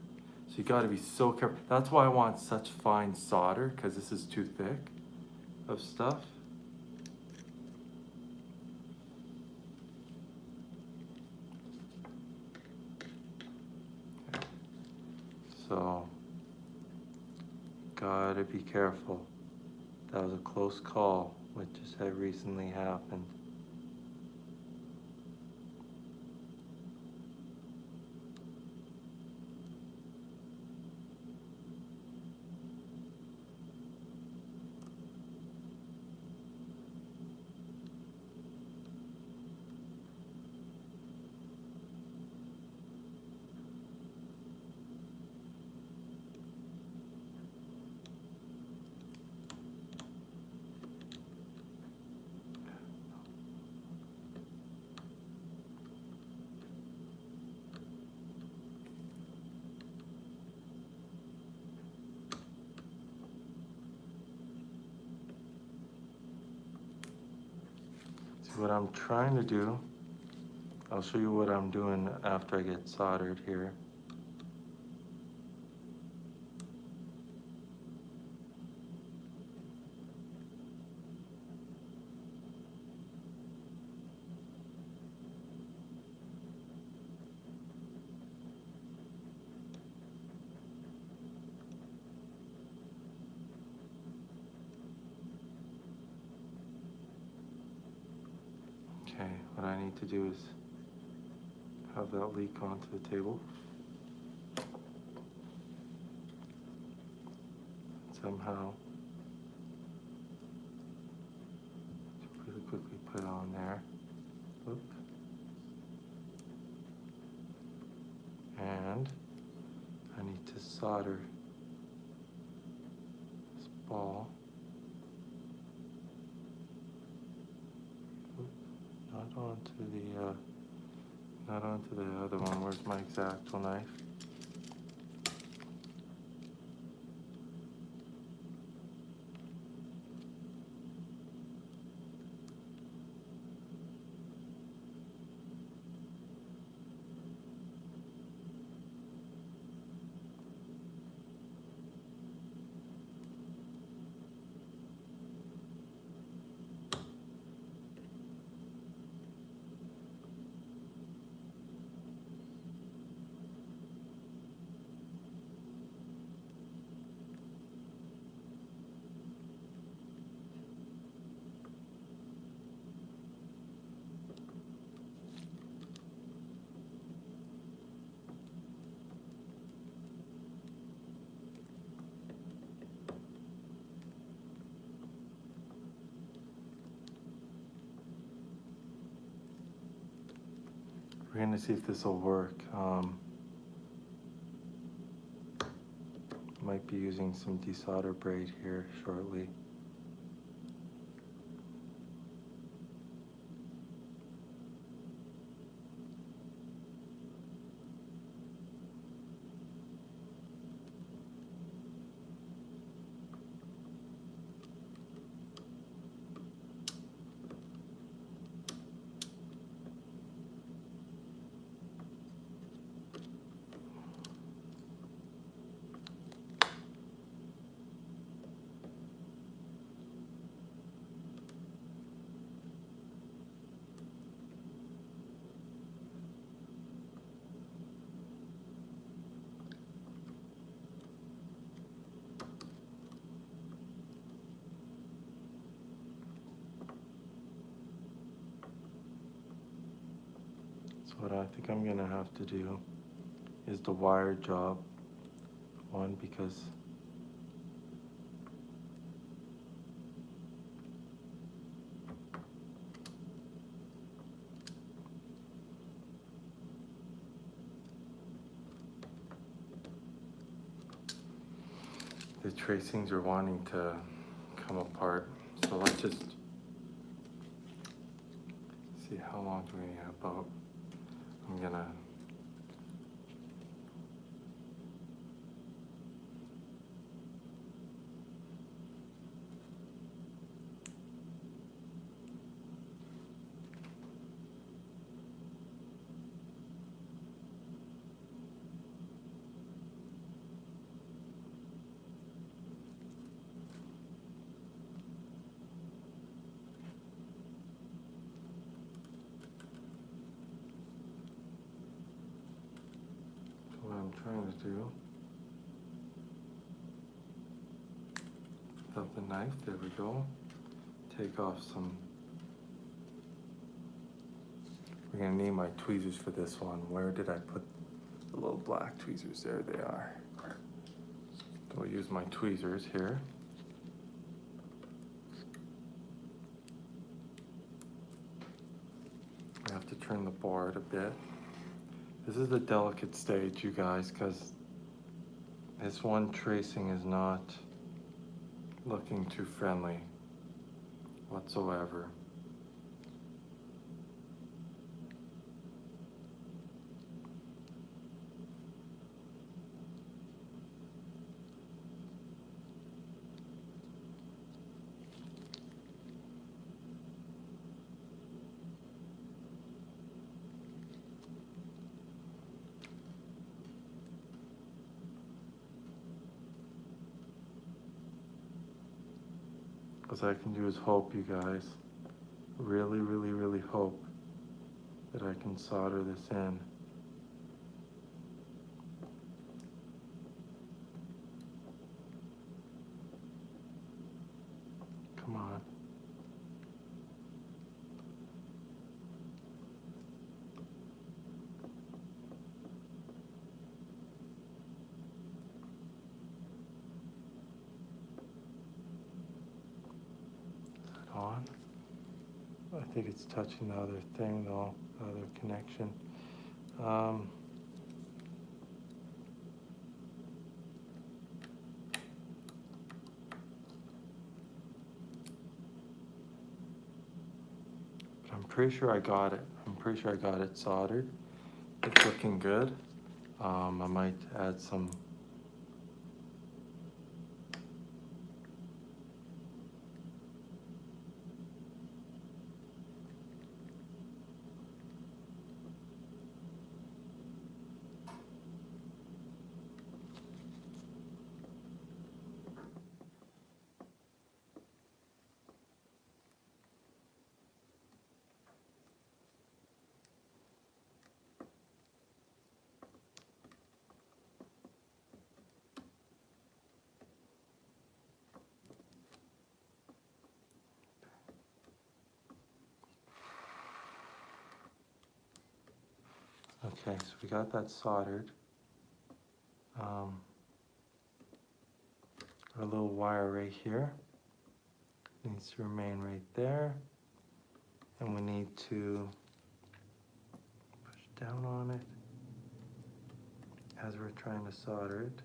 So you gotta be so careful. That's why I want such fine solder, because this is too thick of stuff. So, gotta be careful. That was a close call, what just had recently happened. See, what I'm trying to do, I'll show you what I'm doing after I get soldered here. Okay, what I need to do is have that leak onto the table. Somehow, really quickly put it on there. Oop. And I need to solder this ball. Oop. Not onto the other one. Where's my X-Acto knife? We're gonna see if this will work. Might be using some desolder braid here shortly. So what I think I'm gonna have to do is the wire job one, because the tracings are wanting to come apart. So let's just see how long do we need about. I'm gonna what I'm trying to do. Without the knife, there we go. Take off some. We're gonna need my tweezers for this one. Where did I put the little black tweezers? There they are. So we'll use my tweezers here. I have to turn the board a bit. This is a delicate stage, you guys, because this one tracing is not looking too friendly whatsoever. What I can do is hope, you guys, really, really, really hope that I can solder this in. Come on. Is it on? I think it's touching the other thing though, the other connection. But I'm pretty sure I got it. I'm pretty sure I got it soldered. It's looking good. I might add some Okay, so we got that soldered. Our little wire right here needs to remain right there. And we need to push down on it as we're trying to solder it.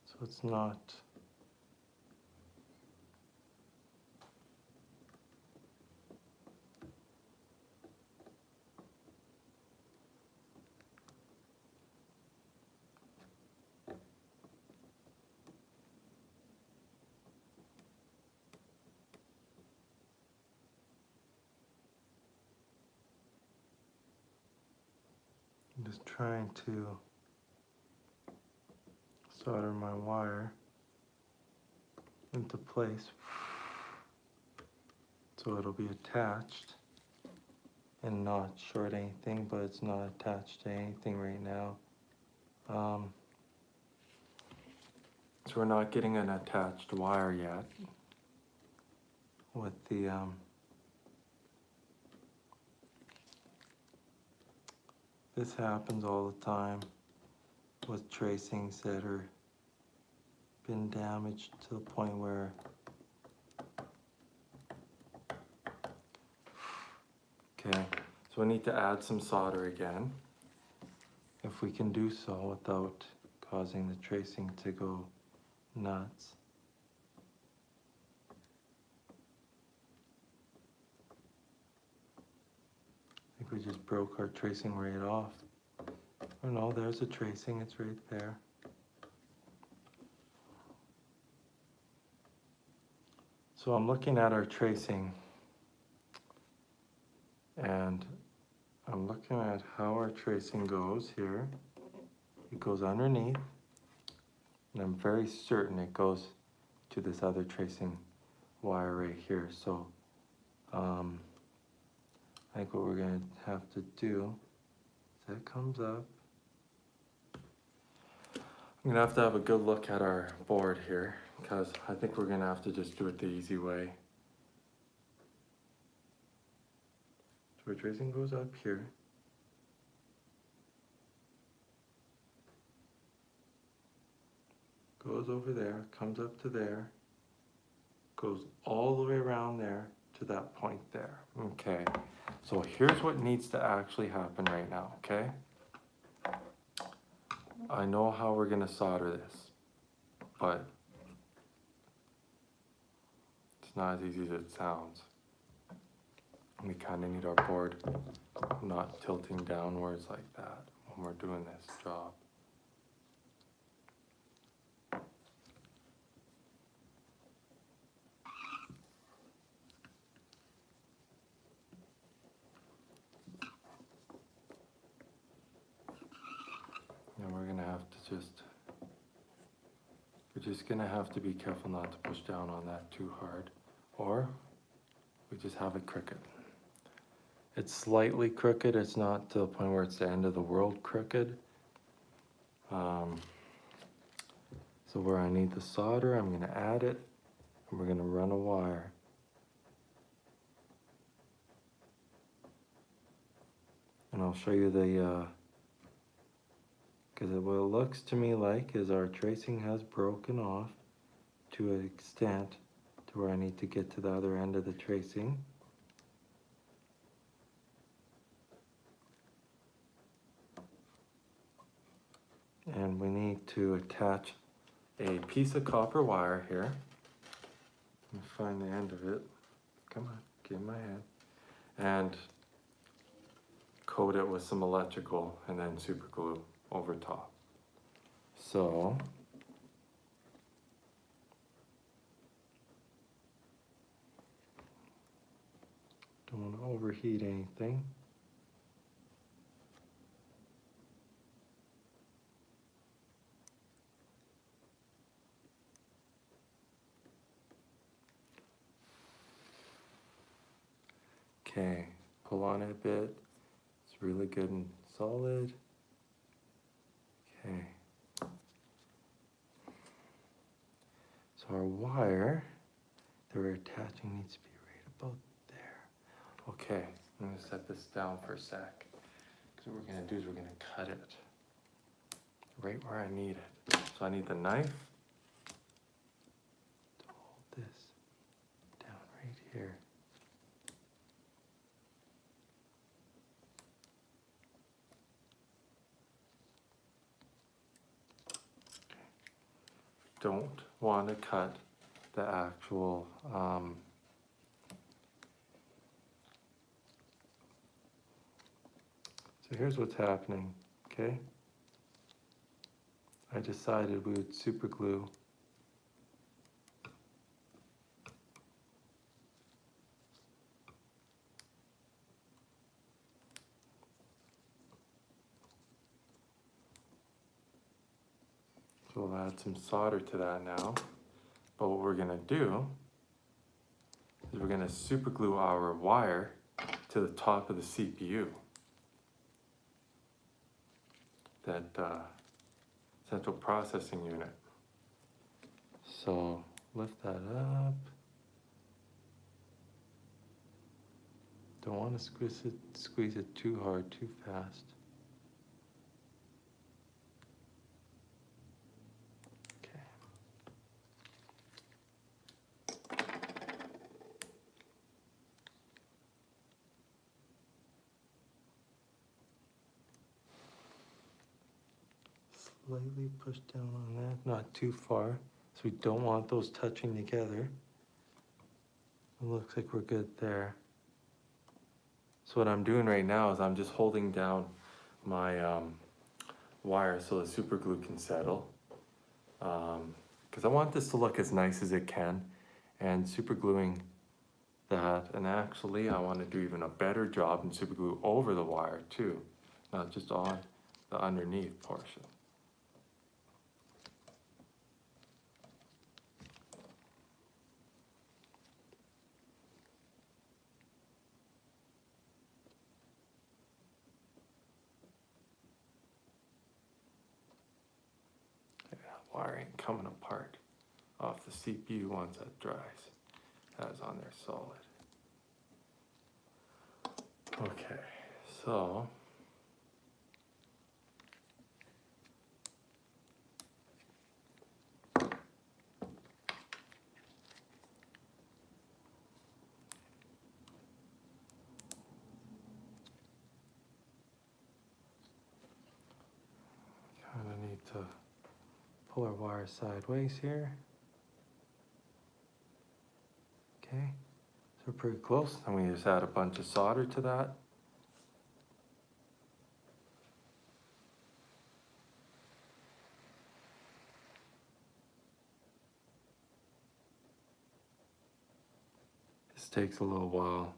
So it's not I'm just trying to solder my wire into place so it'll be attached and not short anything, but it's not attached to anything right now. So we're not getting an attached wire yet with the this happens all the time with tracings that are been damaged to the point where okay, so we need to add some solder again if we can do so without causing the tracing to go nuts. I think we just broke our tracing right off. Oh no, there's a tracing, it's right there. So I'm looking at our tracing and I'm looking at how our tracing goes here. It goes underneath, and I'm very certain it goes to this other tracing wire right here. So I think what we're going to have to do is that comes up. I'm going to have a good look at our board here because I think we're going to have to just do it the easy way. So our tracing goes up here. Goes over there, comes up to there, goes all the way around there to that point there. Okay, so here's what needs to actually happen right now, okay? I know how we're gonna solder this, but it's not as easy as it sounds. We kind of need our board not tilting downwards like that when we're doing this job. And we're just gonna have to be careful not to push down on that too hard, or we just have it crooked. It's slightly crooked, it's not to the point where it's the end of the world crooked. So where I need the solder, I'm gonna add it, and we're gonna run a wire. And I'll show you the, because what it looks to me like is our tracing has broken off to an extent to where I need to get to the other end of the tracing. And we need to attach a piece of copper wire here. Let me find the end of it. Come on, get in my hand. And coat it with some electrical and then super glue over top. So don't want to overheat anything. Okay, pull on it a bit. It's really good and solid. Okay. So our wire that we're attaching needs to be right about there. Okay, I'm gonna set this down for a sec. Because what we're gonna do is we're gonna cut it right where I need it. So I need the knife to hold this down right here. Don't want to cut the actual so here's what's happening, okay? I decided we would super glue so we'll add some solder to that now. But what we're gonna do is we're gonna super glue our wire to the top of the CPU. That central processing unit. So lift that up. Don't want to squeeze it too hard, too fast. Okay. Slightly push down on that, not too far. So we don't want those touching together. It looks like we're good there. So what I'm doing right now is I'm just holding down my wire so the super glue can settle. Because I want this to look as nice as it can, and super gluing that, and actually I want to do even a better job and super glue over the wire too, not just on the underneath portion. Wire ain't coming apart off the CPU once that dries. That is on there solid. Okay, so kind of need to pull our wire sideways here. Okay, so we're pretty close. And we just add a bunch of solder to that. This takes a little while.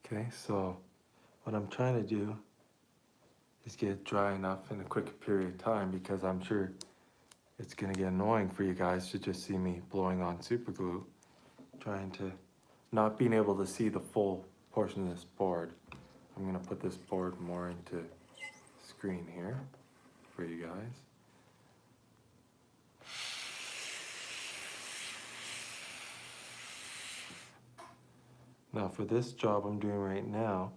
Okay, so what I'm trying to do is get it dry enough in a quick period of time, because I'm sure it's gonna get annoying for you guys to just see me blowing on super glue, trying to not being able to see the full portion of this board. I'm gonna put this board more into screen here for you guys. Now for this job I'm doing right now,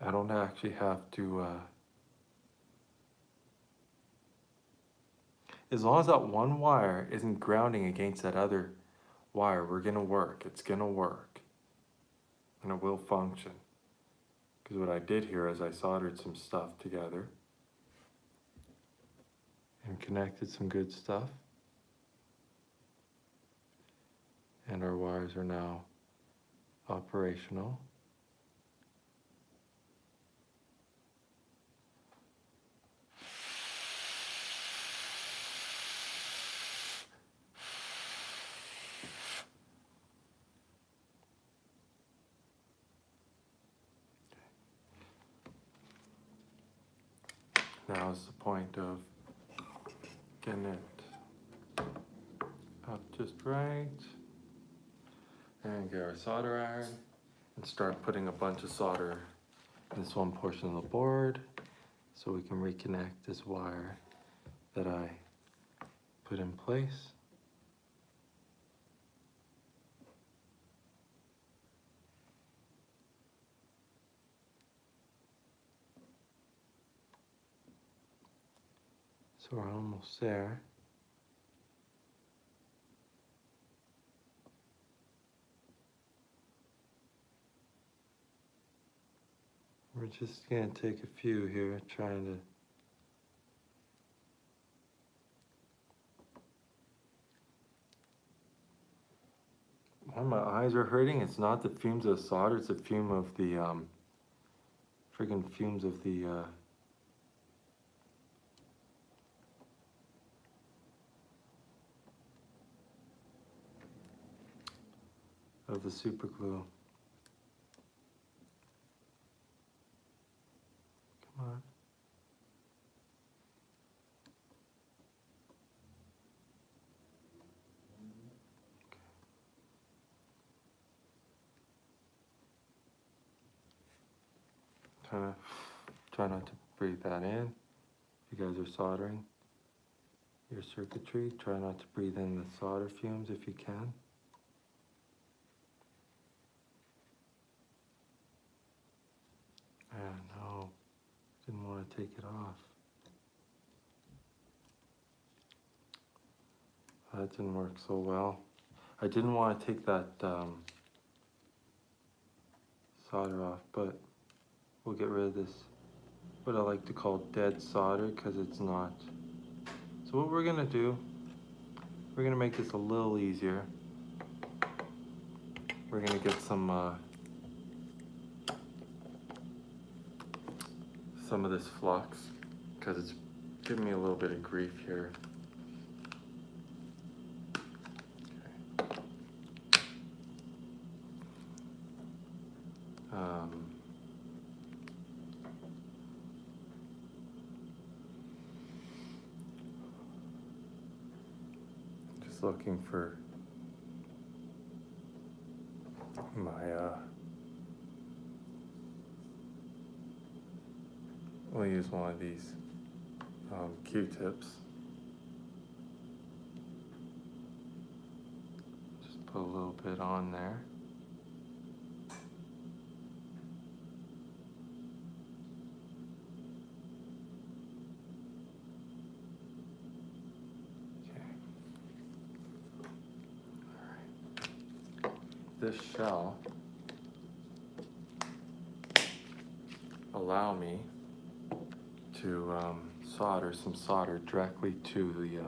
I don't actually have to, as long as that one wire isn't grounding against that other wire, we're gonna work. It's gonna work. And it will function. Because what I did here is I soldered some stuff together and connected some good stuff. And our wires are now operational. Now is the point of getting it up just right. And get our solder iron and start putting a bunch of solder in this one portion of the board so we can reconnect this wire that I put in place. So we're almost there. We're just gonna take a few here, trying to why my eyes are hurting. It's not the fumes of the solder, it's the fume of the friggin' fumes of the super glue. Come on. Try not to breathe that in. If you guys are soldering your circuitry, try not to breathe in the solder fumes if you can. No, didn't want to take it off. That didn't work so well. I didn't want to take that solder off, but we'll get rid of this, what I like to call dead solder, because it's not. So what we're gonna do, we're gonna make this a little easier. We're gonna get some of this flux, because it's giving me a little bit of grief here. Just looking for my we'll use one of these Q-tips. Just put a little bit on there. This shall allow me to solder some solder directly to the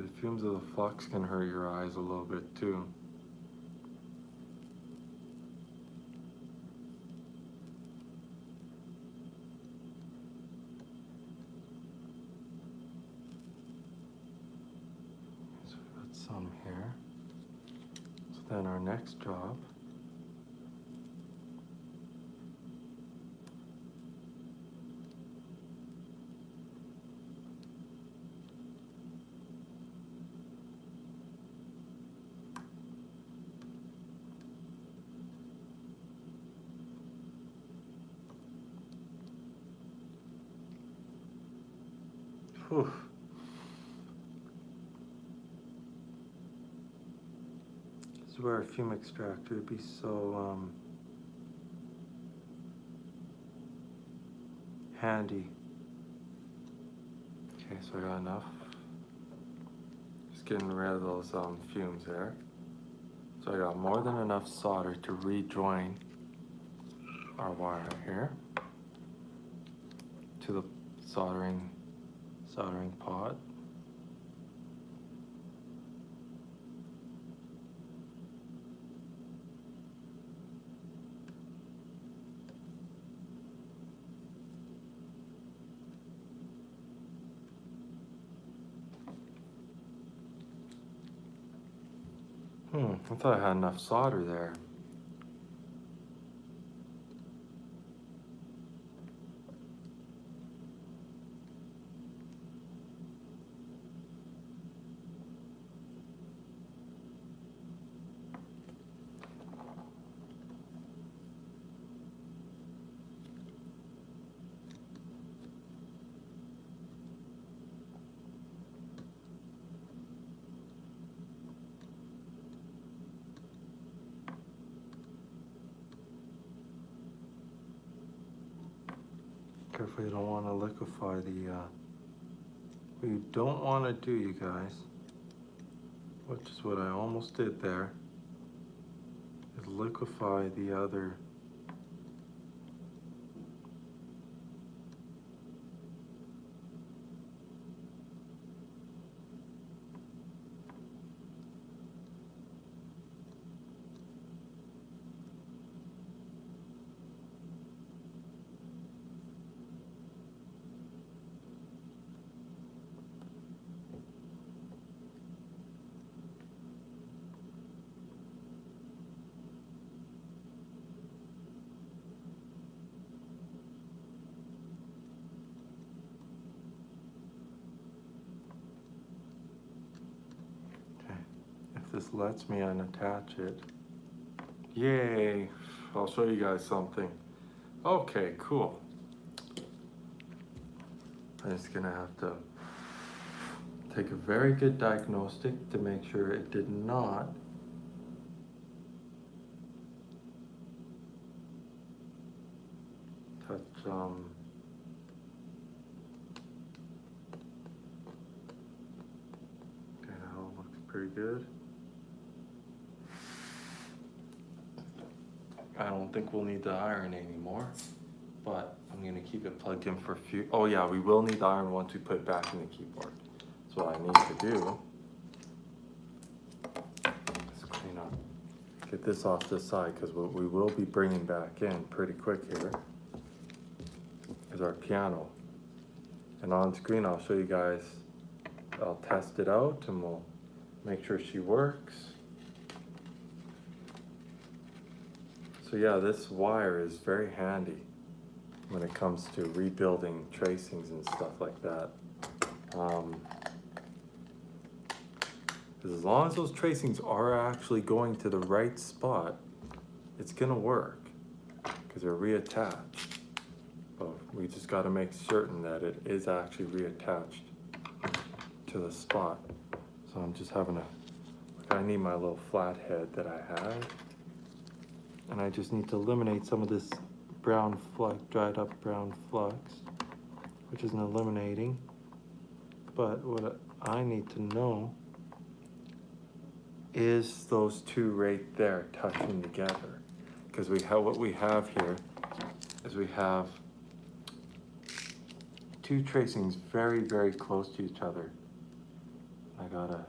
the fumes of the flux can hurt your eyes a little bit too. So we got some here. So then our next job whew. This is where a fume extractor would be so handy. Okay, so I got enough. Just getting rid of those fumes there. So I got more than enough solder to rejoin our wire here to the soldering pot. I thought I had enough solder there. Careful, you don't want to liquefy the, what you don't want to do, you guys, which is what I almost did there, is liquefy the other. If this lets me unattach it. Yay! I'll show you guys something. Okay, cool. I'm just gonna have to take a very good diagnostic to make sure it did not touch okay, now it looks pretty good. I don't think we'll need the iron anymore, but I'm gonna keep it plugged in for a few. Oh yeah, we will need the iron once we put it back in the keyboard. So what I need to do is clean up, get this off this side, because what we will be bringing back in pretty quick here is our piano. And on screen I'll show you guys, I'll test it out and we'll make sure she works. So yeah, this wire is very handy when it comes to rebuilding tracings and stuff like that. As long as those tracings are actually going to the right spot, it's gonna work because they're reattached. But we just gotta make certain that it is actually reattached to the spot. So I'm just having I need my little flathead that I have. And I just need to eliminate some of this brown flux, dried up brown flux, which isn't eliminating. But what I need to know is those two right there touching together. Because what we have here is we have two tracings very, very close to each other. I gotta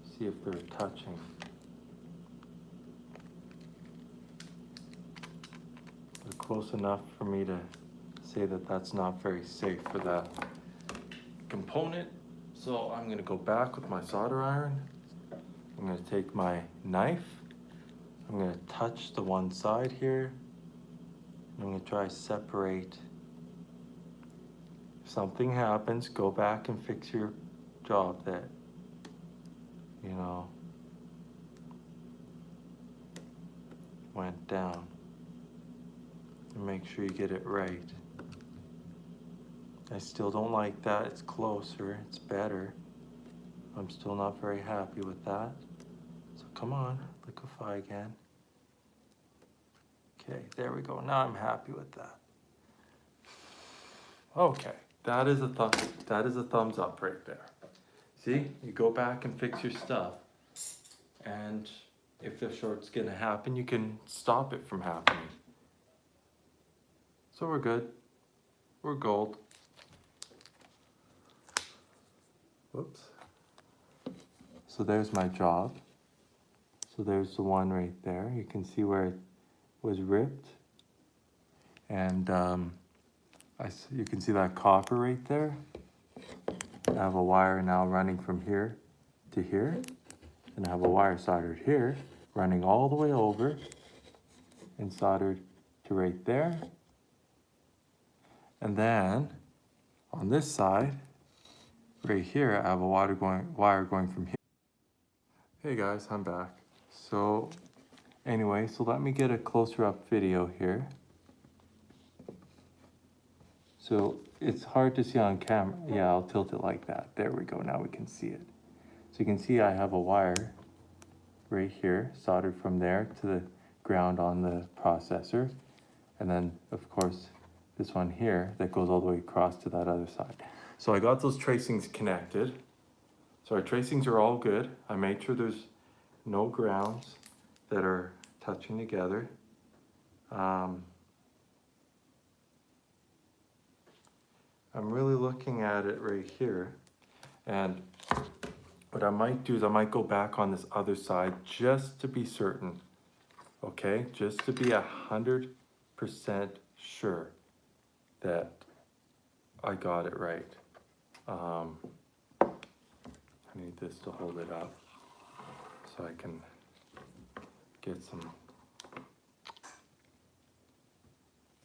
see if they're touching. Close enough for me to say that that's not very safe for that component. So I'm gonna go back with my solder iron. I'm gonna take my knife. I'm gonna touch the one side here. I'm gonna try to separate. If something happens, go back and fix your job that, you know, went down. Make sure you get it right. I still don't like that. It's closer, it's better. I'm still not very happy with that. So come on, liquefy again. Okay, there we go. Now I'm happy with that. Okay, that is a thumbs up right there. See, you go back and fix your stuff, and if a short's gonna happen, you can stop it from happening. So we're good. We're gold. Whoops. So there's my job. So there's the one right there. You can see where it was ripped. And you can see that copper right there. I have a wire now running from here to here. And I have a wire soldered here, running all the way over and soldered to right there. And then on this side, right here, I have a wire going from here. Hey guys, I'm back. So anyway, so let me get a closer up video here. So it's hard to see on camera. Yeah, I'll tilt it like that. There we go, now we can see it. So you can see I have a wire right here, soldered from there to the ground on the processor. And then of course, this one here that goes all the way across to that other side. So I got those tracings connected. So our tracings are all good. I made sure there's no grounds that are touching together. I'm really looking at it right here. And what I might do is I might go back on this other side just to be certain. Okay, just to be 100% sure that I got it right. I need this to hold it up so I can get some.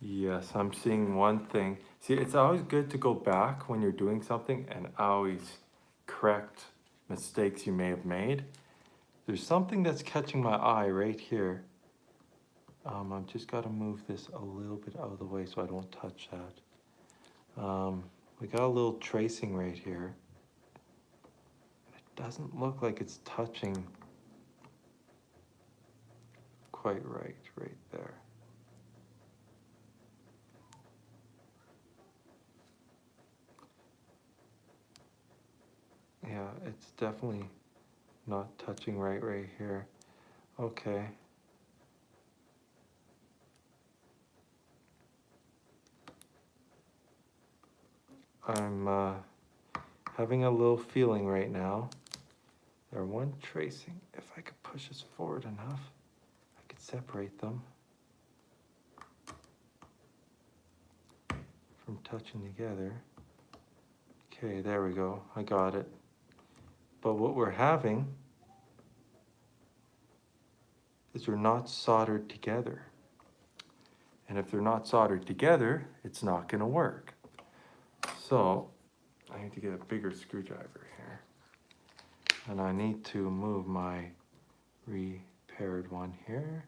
Yes, I'm seeing one thing. See, it's always good to go back when you're doing something and always correct mistakes you may have made. There's something that's catching my eye right here. I've just got to move this a little bit out of the way so I don't touch that. We got a little tracing right here. It doesn't look like it's touching quite right there. Yeah, it's definitely not touching right here. Okay. I'm having a little feeling right now. They're one tracing. If I could push this forward enough, I could separate them from touching together. Okay, there we go. I got it. But what we're having is they're not soldered together. And if they're not soldered together, it's not going to work. So I need to get a bigger screwdriver here. And I need to move my repaired one here.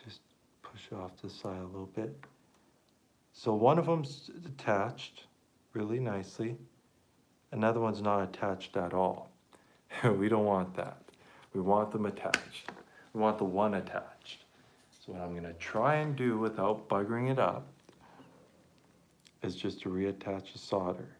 Just push off the side a little bit. So one of them's attached really nicely. Another one's not attached at all. We don't want that. We want them attached. We want the one attached. So what I'm gonna try and do without buggering it up is just to reattach the solder.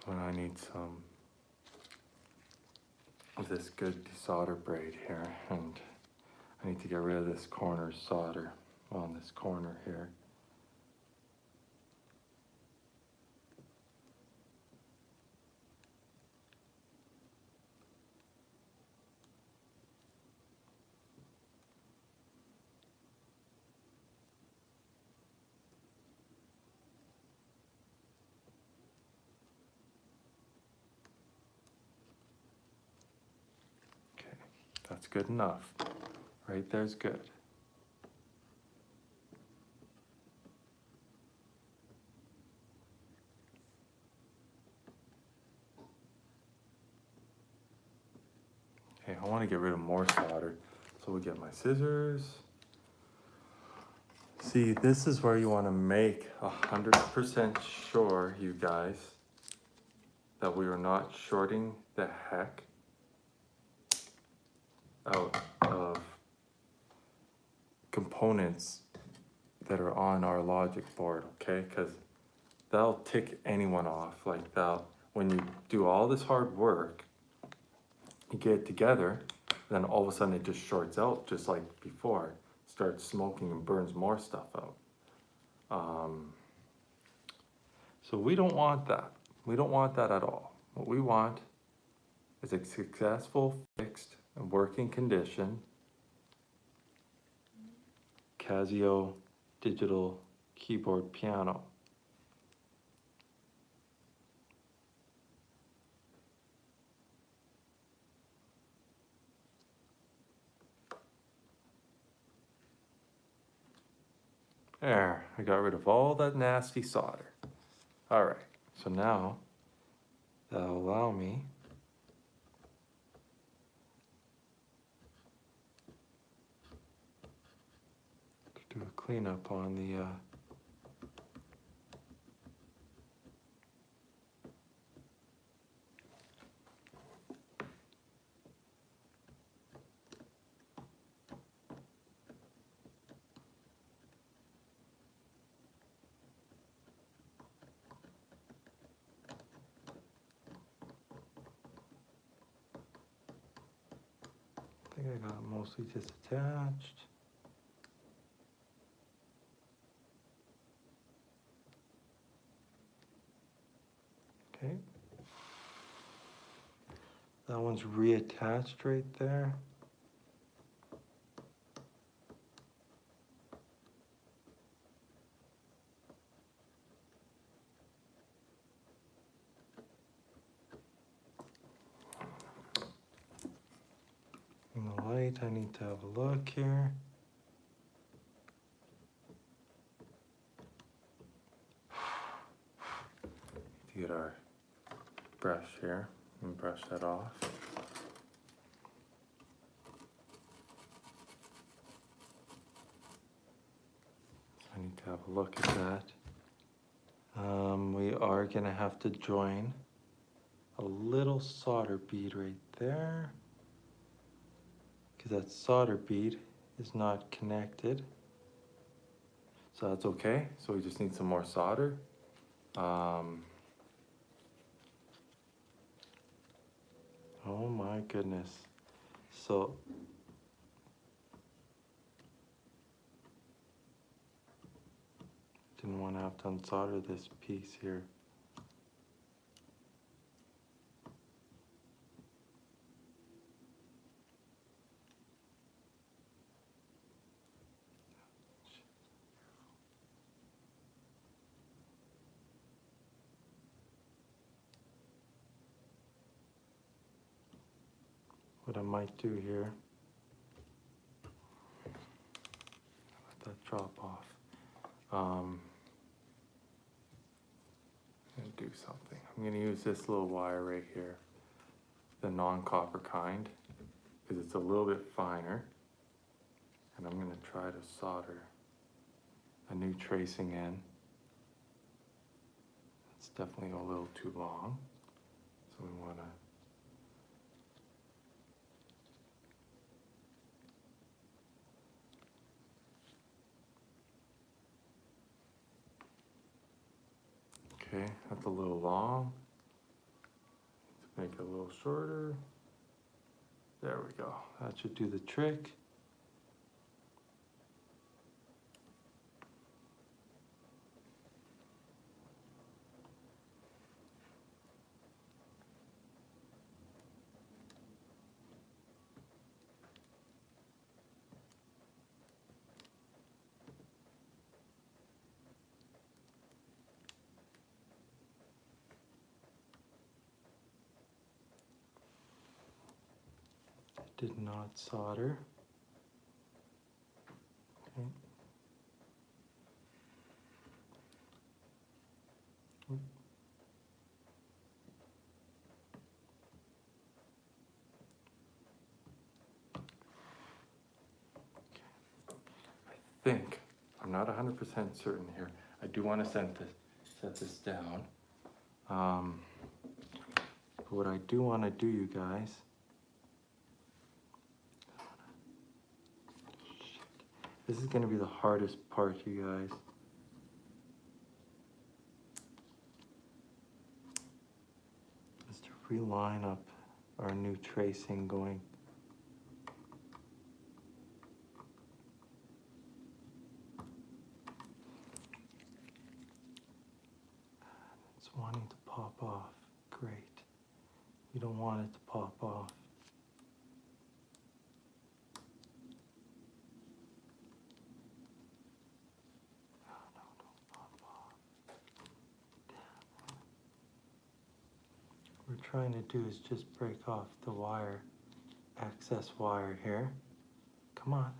So I need some of this good desolder braid here, and I need to get rid of this corner solder on this corner here. Okay, that's good enough. Right there's good. Okay, I want to get rid of more solder. So we'll get my scissors. See See, this is where you want to make 100% sure, you guys, that we are not shorting the heck out of components that are on our logic board, okay? Because that'll tick anyone off. Like when you do all this hard work, you get it together, then all of a sudden it just shorts out, just like before. Starts smoking and burns more stuff out. So we don't want that. We don't want that at all. What we want is a successful, fixed, and working condition Casio digital keyboard piano. There, I got rid of all that nasty solder. All right, so now that'll allow me to do a cleanup on the I think I got it mostly disattached. Okay. That one's reattached right there. In the light, I need to have a look here. To get our brush here and brush that off. So I need to have a look at that. We are gonna have to join a little solder bead right there, because that solder bead is not connected. So that's okay. So we just need some more solder. Oh my goodness. So didn't want to have to unsolder this piece here. What I might do here, let that drop off. I'm gonna do something. I'm gonna use this little wire right here, the non-copper kind, because it's a little bit finer. And I'm gonna try to solder a new tracing in. It's definitely a little too long, so we wanna okay, that's a little long. Let's make it a little shorter. There we go. That should do the trick. Did not solder. Okay. I think, I'm not 100% certain here. I do want to set this down. But what I do want to do, you guys, this is going to be the hardest part, you guys. Is to reline up our new tracing going. It's wanting to pop off. Great. We don't want it to pop off. No, don't pop off. Damn. What we're trying to do is just break off the wire, excess wire here. Come on.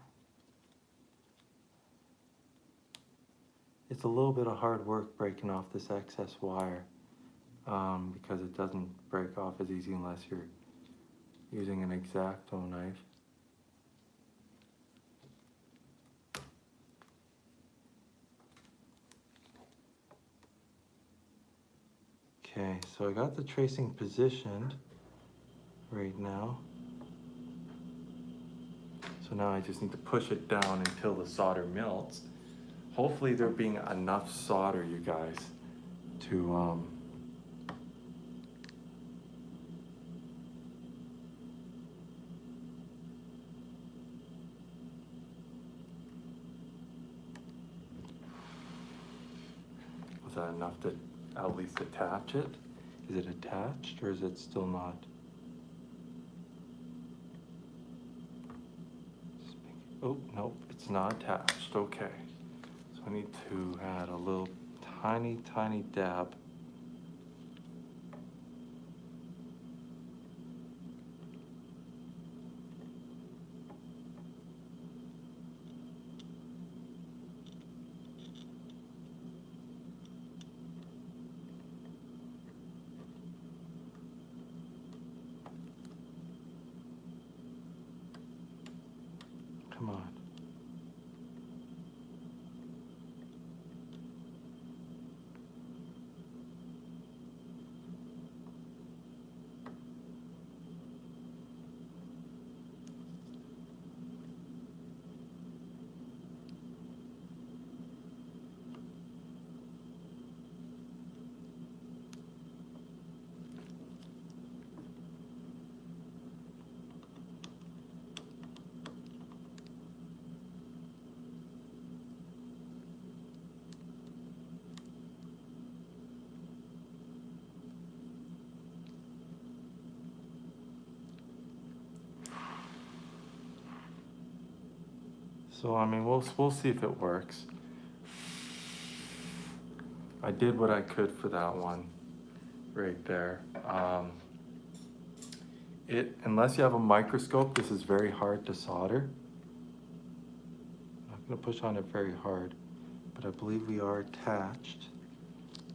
It's a little bit of hard work breaking off this excess wire because it doesn't break off as easy unless you're using an X-Acto knife. Okay, so I got the tracing positioned right now. So now I just need to push it down until the solder melts. Hopefully there being enough solder, you guys, to was that enough to at least attach it? Is it attached or is it still not? Oh, nope, it's not attached. Okay. So I need to add a little tiny dab. Come on. So I mean, we'll see if it works. I did what I could for that one, right there. Unless you have a microscope, this is very hard to solder. I'm not gonna push on it very hard, but I believe we are attached.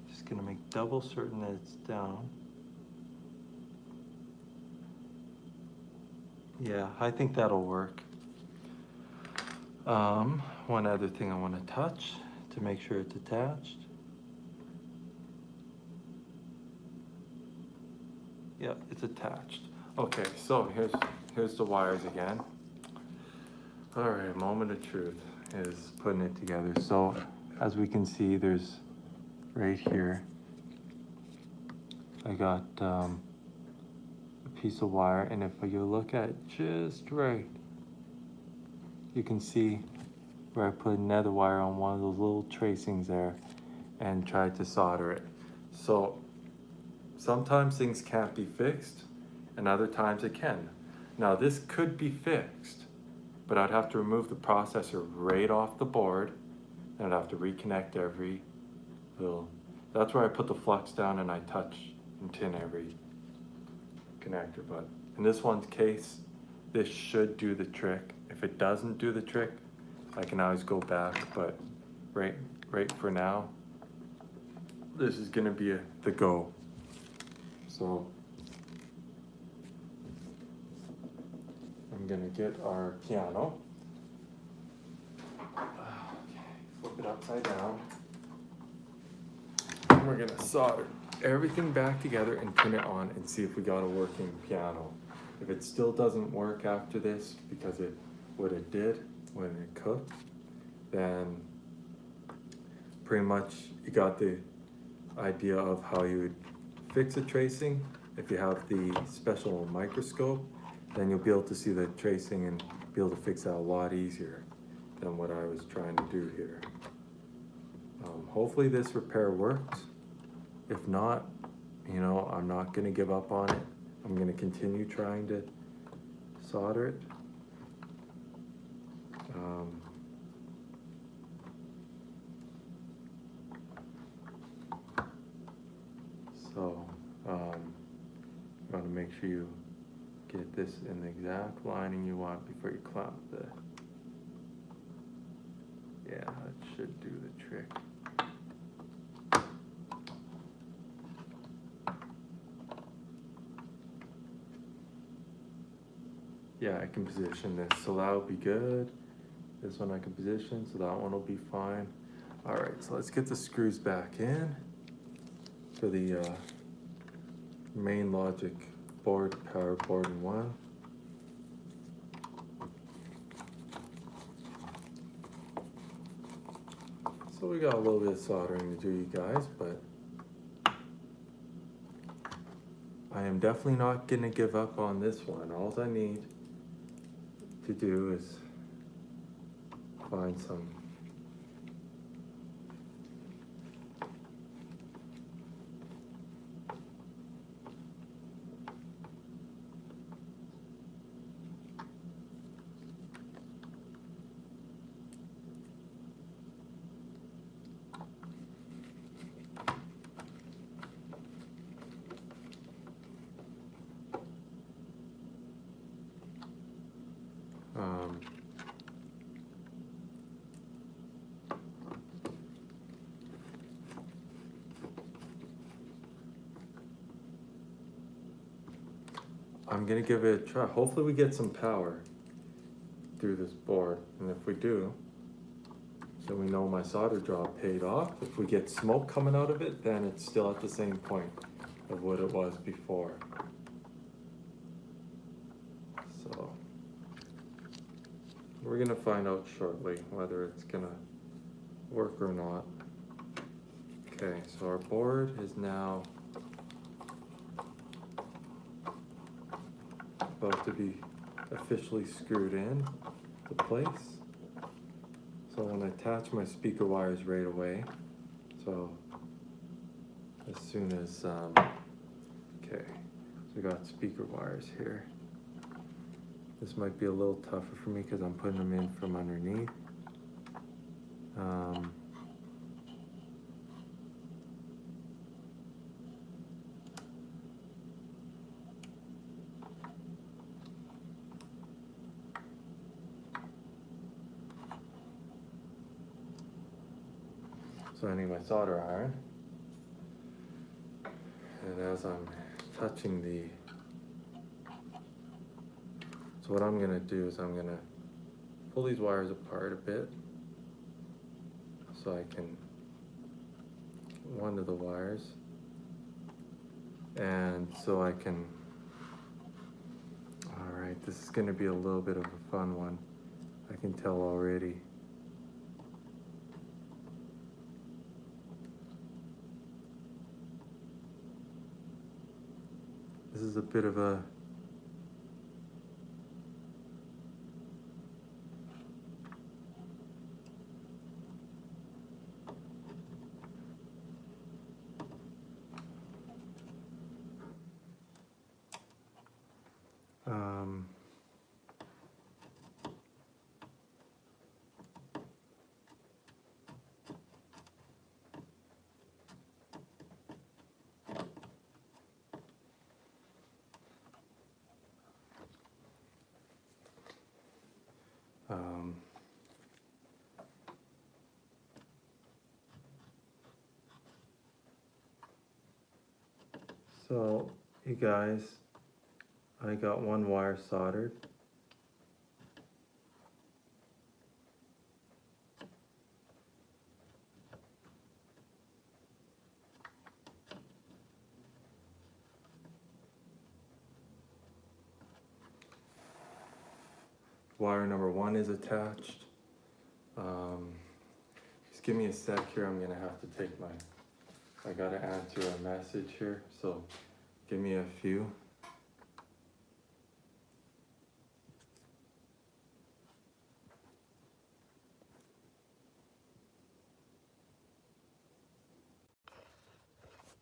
Just gonna make double certain that it's down. Yeah, I think that'll work. One other thing I want to touch to make sure it's attached. Yeah, it's attached. Okay, so here's the wires again. All right, moment of truth is putting it together. So as we can see, there's right here, I got a piece of wire, and if you look at just right, you can see where I put another wire on one of those little tracings there and tried to solder it. So sometimes things can't be fixed and other times it can. Now this could be fixed, but I'd have to remove the processor right off the board and I'd have to reconnect every little, that's where I put the flux down and I touch and tin every connector. But in this one's case, this should do the trick. If it doesn't do the trick, I can always go back, but right for now, this is gonna be the go. So I'm gonna get our piano. Okay, flip it upside down. And we're gonna solder everything back together and turn it on and see if we got a working piano. If it still doesn't work after this, because what it did when it cooked, then pretty much you got the idea of how you would fix a tracing. If you have the special microscope, then you'll be able to see the tracing and be able to fix that a lot easier than what I was trying to do here. Hopefully this repair works. If not, you know, I'm not gonna give up on it. I'm gonna continue trying to solder it. You want to make sure you get this in the exact lining you want before you clamp the, yeah, that should do the trick. Yeah, I can position this, so that'll be good. This one I can position, so that one will be fine. All right, so let's get the screws back in for the main logic board, power board in one. So we got a little bit of soldering to do, you guys, but I am definitely not gonna give up on this one. All I need to do is find some I'm gonna give it a try. Hopefully we get some power through this board, and if we do, then we know my solder job paid off. If we get smoke coming out of it, then it's still at the same point of what it was before. So we're gonna find out shortly whether it's gonna work or not. Okay, so our board is now about to be officially screwed in to place. So I'm going to attach my speaker wires right away. So as soon as, okay, so we got speaker wires here. This might be a little tougher for me because I'm putting them in from underneath. So I need my solder iron, and as I'm touching the, so what I'm gonna do is I'm gonna pull these wires apart a bit so I can get one of the wires, and so I can, all right, this is gonna be a little bit of a fun one, I can tell already. This is a bit of a so you guys, I got one wire soldered. wire number 1 is attached. Just give me a sec here. I'm gonna have to take I gotta answer a message here, so give me a few.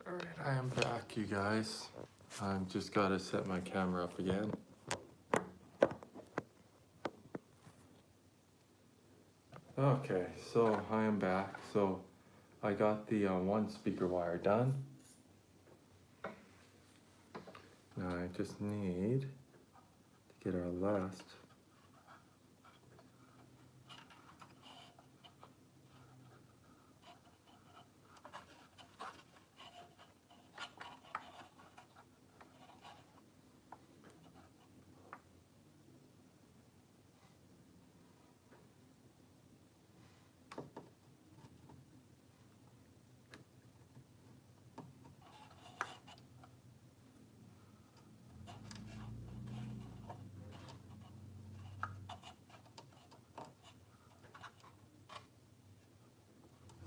Alright, I am back, you guys. I've just gotta set my camera up again. Okay, so I am back. So I got the 1 speaker wire done. Now I just need to get our last.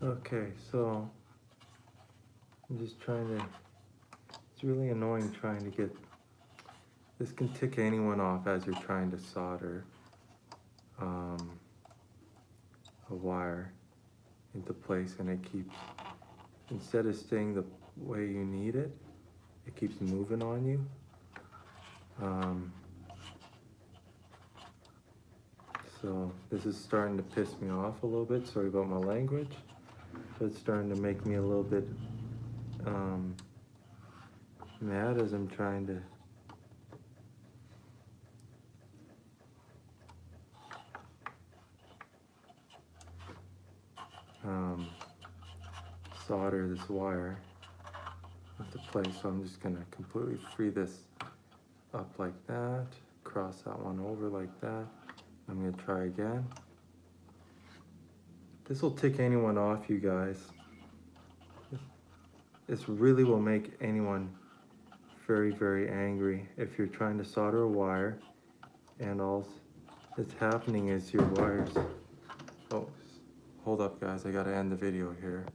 Okay, so I'm just trying to, it's really annoying trying to get, this can tick anyone off as you're trying to solder a wire into place, and it keeps, instead of staying the way you need it, it keeps moving on you. So this is starting to piss me off a little bit, sorry about my language, but it's starting to make me a little bit mad as I'm trying to solder this wire into place. So I'm just gonna completely free this up like that, cross that one over like that. I'm gonna try again. This will tick anyone off, you guys. This really will make anyone very, very angry if you're trying to solder a wire and all that's happening is your wires. Oh, hold up guys, I gotta end the video here.